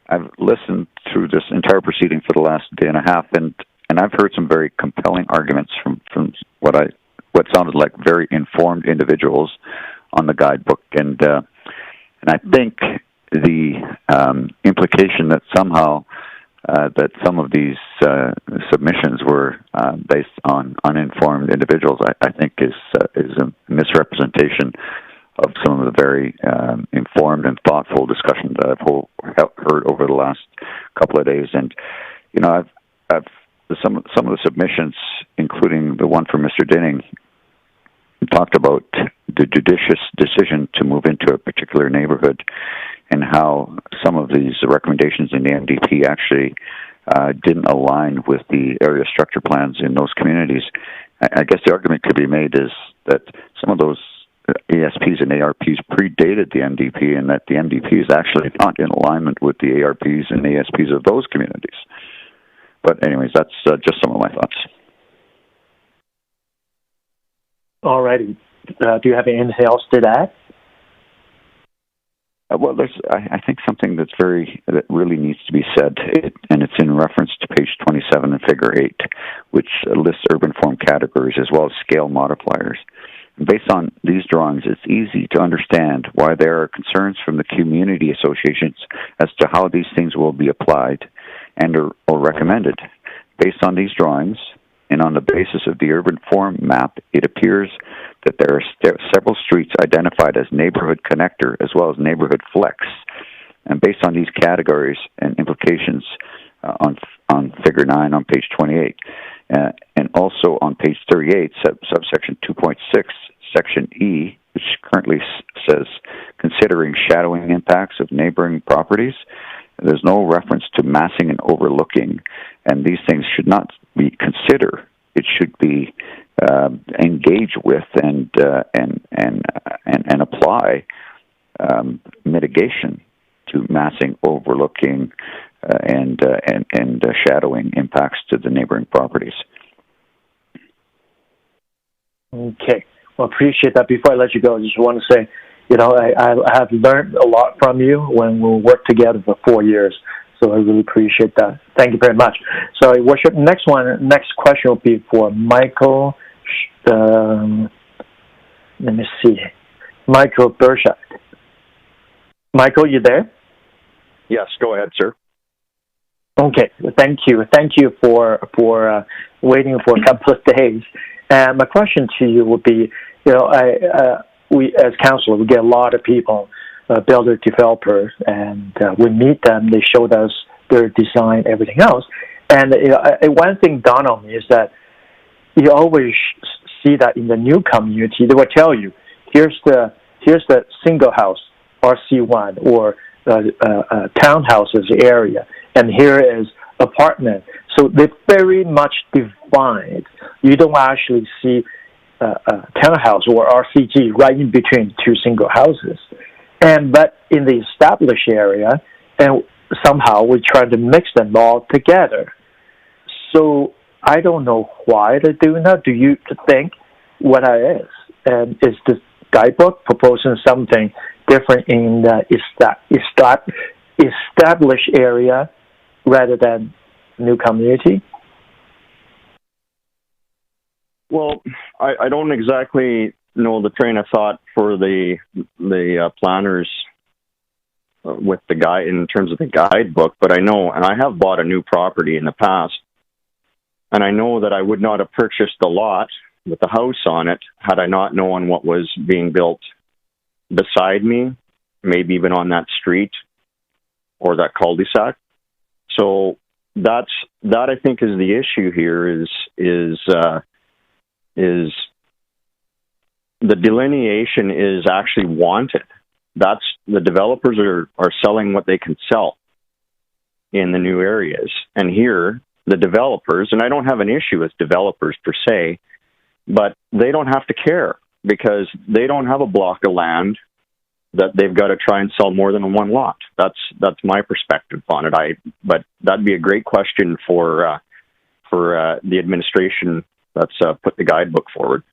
I've listened through this entire proceeding for the last day and a half, and I've heard some very compelling arguments from what sounded like very informed individuals on the guidebook, and I think the implication that somehow that some of these submissions were based on uninformed individuals, I think is a misrepresentation of some of the very informed and thoughtful discussion that I've heard over the last couple of days. And you know, I've some of the submissions, including the one from Mr. Dinning, talked about the judicious decision to move into a particular neighborhood and how some of these recommendations in the MDP actually didn't align with the area structure plans in those communities. I guess the argument could be made is that some of those ASPs and ARPs predated the MDP, and that the MDP is actually not in alignment with the ARPs and ASPs of those communities. But anyways, that's just some of my thoughts. All righty. Do you have anything else to add? Well, there's, I think, something that really needs to be said, and it's in reference to page 27 and figure 8, which lists urban form categories as well as scale modifiers. And based on these drawings, it's easy to understand why there are concerns from the community associations as to how these things will be applied and or recommended. Based on these drawings, and on the basis of the urban form map, it appears that there are several streets identified as neighborhood connector as well as neighborhood flex. And based on these categories and implications on figure 9 on page 28, and also on page 38, subsection 2.6, section E, which currently says considering shadowing impacts of neighboring properties, there's no reference to massing and overlooking, and these things should not be considered. It should be engage with and apply mitigation to massing, overlooking, and shadowing impacts to the neighboring properties. Okay, well, appreciate that. Before I let you go, I just want to say, you know, I have learned a lot from you when we worked together for 4 years. So I really appreciate that. Thank you very much. So, Worship, next question will be for Michael. Let me see. Michael Berscheid. Michael, you there? Yes, go ahead, sir. Okay, thank you. Thank you for waiting for a couple of days. And my question to you would be, we as council, we get a lot of people, builder developers, and we meet them. They showed us their design, everything else. And one thing dawned on me is that you always see that in the new community, they will tell you, here's the single house, RC1, or townhouses area, and here is apartment. So they very much defined. You don't actually see a townhouse or RCG right in between two single houses. But in the established area, and somehow we try to mix them all together. So I don't know why they're doing that. Do you think what that is? And is the guidebook proposing something different in the established area rather than new community? Well, I don't exactly know the train of thought for the planners with the guide in terms of the guidebook, but I know, and I have bought a new property in the past, and I know that I would not have purchased the lot with the house on it had I not known what was being built beside me, maybe even on that street or that cul-de-sac. So that I think is the issue here is the delineation is actually wanted. That's the developers are selling what they can sell in the new areas. And here, the developers, and I don't have an issue with developers per se, but they don't have to care because they don't have a block of land that they've got to try and sell more than one lot. That's my perspective on it. But that'd be a great question for the administration that's put the guidebook forward.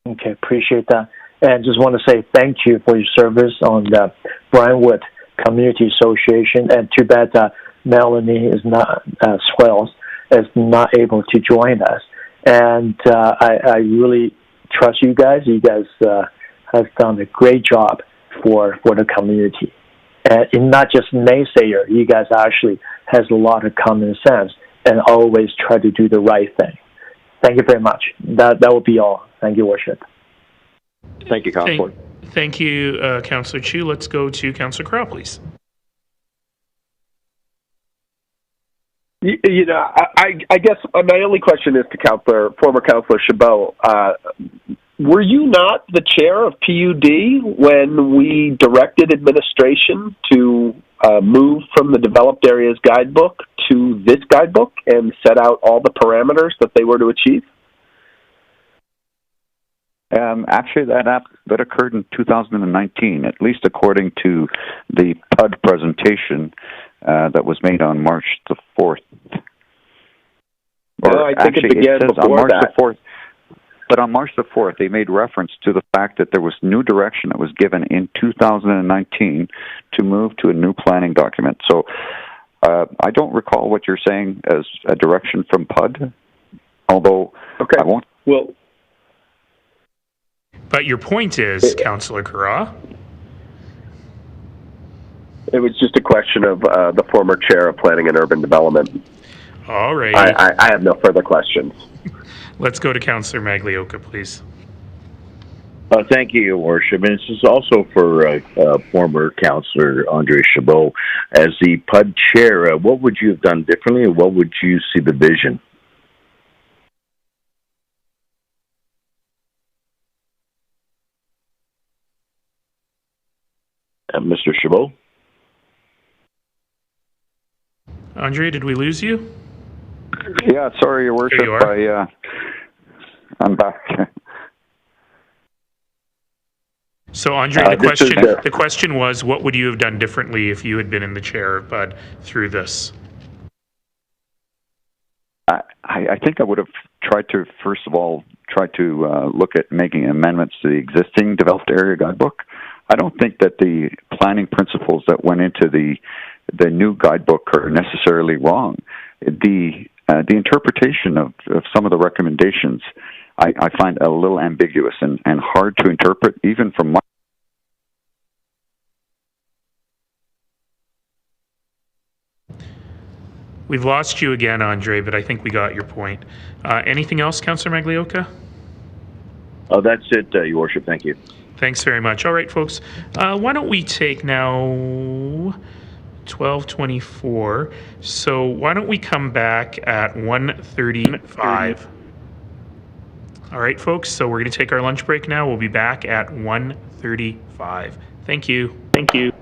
Okay, appreciate that. And just want to say thank you for your service on the Brentwood Community Association. And too bad that Melanie is not, Swells, is not able to join us. And I really trust you guys. You guys have done a great job for the community. And not just naysayer, you guys actually has a lot of common sense and always try to do the right thing. Thank you very much. That will be all. Thank you, Worship. Thank you, Councillor. Thank you, Councillor Chu. Let's go to Councillor Crow, please. You know, I guess my only question is to former Councillor Chabot. Were you not the chair of PUD when we directed administration to move from the developed areas guidebook to this guidebook and set out all the parameters that they were to achieve? Actually, that occurred in 2019, at least according to the PUD presentation that was made on March the 4th. No, I think it began before March that. The 4th, but on March the 4th, they made reference to the fact that there was new direction that was given in 2019 to move to a new planning document. So I don't recall what you're saying as a direction from PUD, although I won't. Well, but your point is, Councillor Carra? It was just a question of the former chair of Planning and Urban Development. All right. I have no further questions. Let's go to Councillor Maglioka, please. Thank you, Your Worship. And this is also for former Councillor Andre Chabot. As the PUD chair, what would you have done differently, or what would you see the vision? Mr. Chabot? Andre, did we lose you? Yeah, sorry, Your Worship. There you are. I'm back. So, Andre, the question was, what would you have done differently if you had been in the chair of PUD through this? I think I would have tried to, first of all, look at making amendments to the existing developed area guidebook. I don't think that the planning principles that went into the new guidebook are necessarily wrong. The interpretation of some of the recommendations I find a little ambiguous and hard to interpret, even from my. We've lost you again, Andre, but I think we got your point. Anything else, Councillor Maglioka? Oh, that's it, Your Worship. Thank you. Thanks very much. All right, folks. Why don't we take now 12:24. So why don't we come back at 1:35? All right, folks. So we're going to take our lunch break now. We'll be back at 1:35. Thank you. Thank you.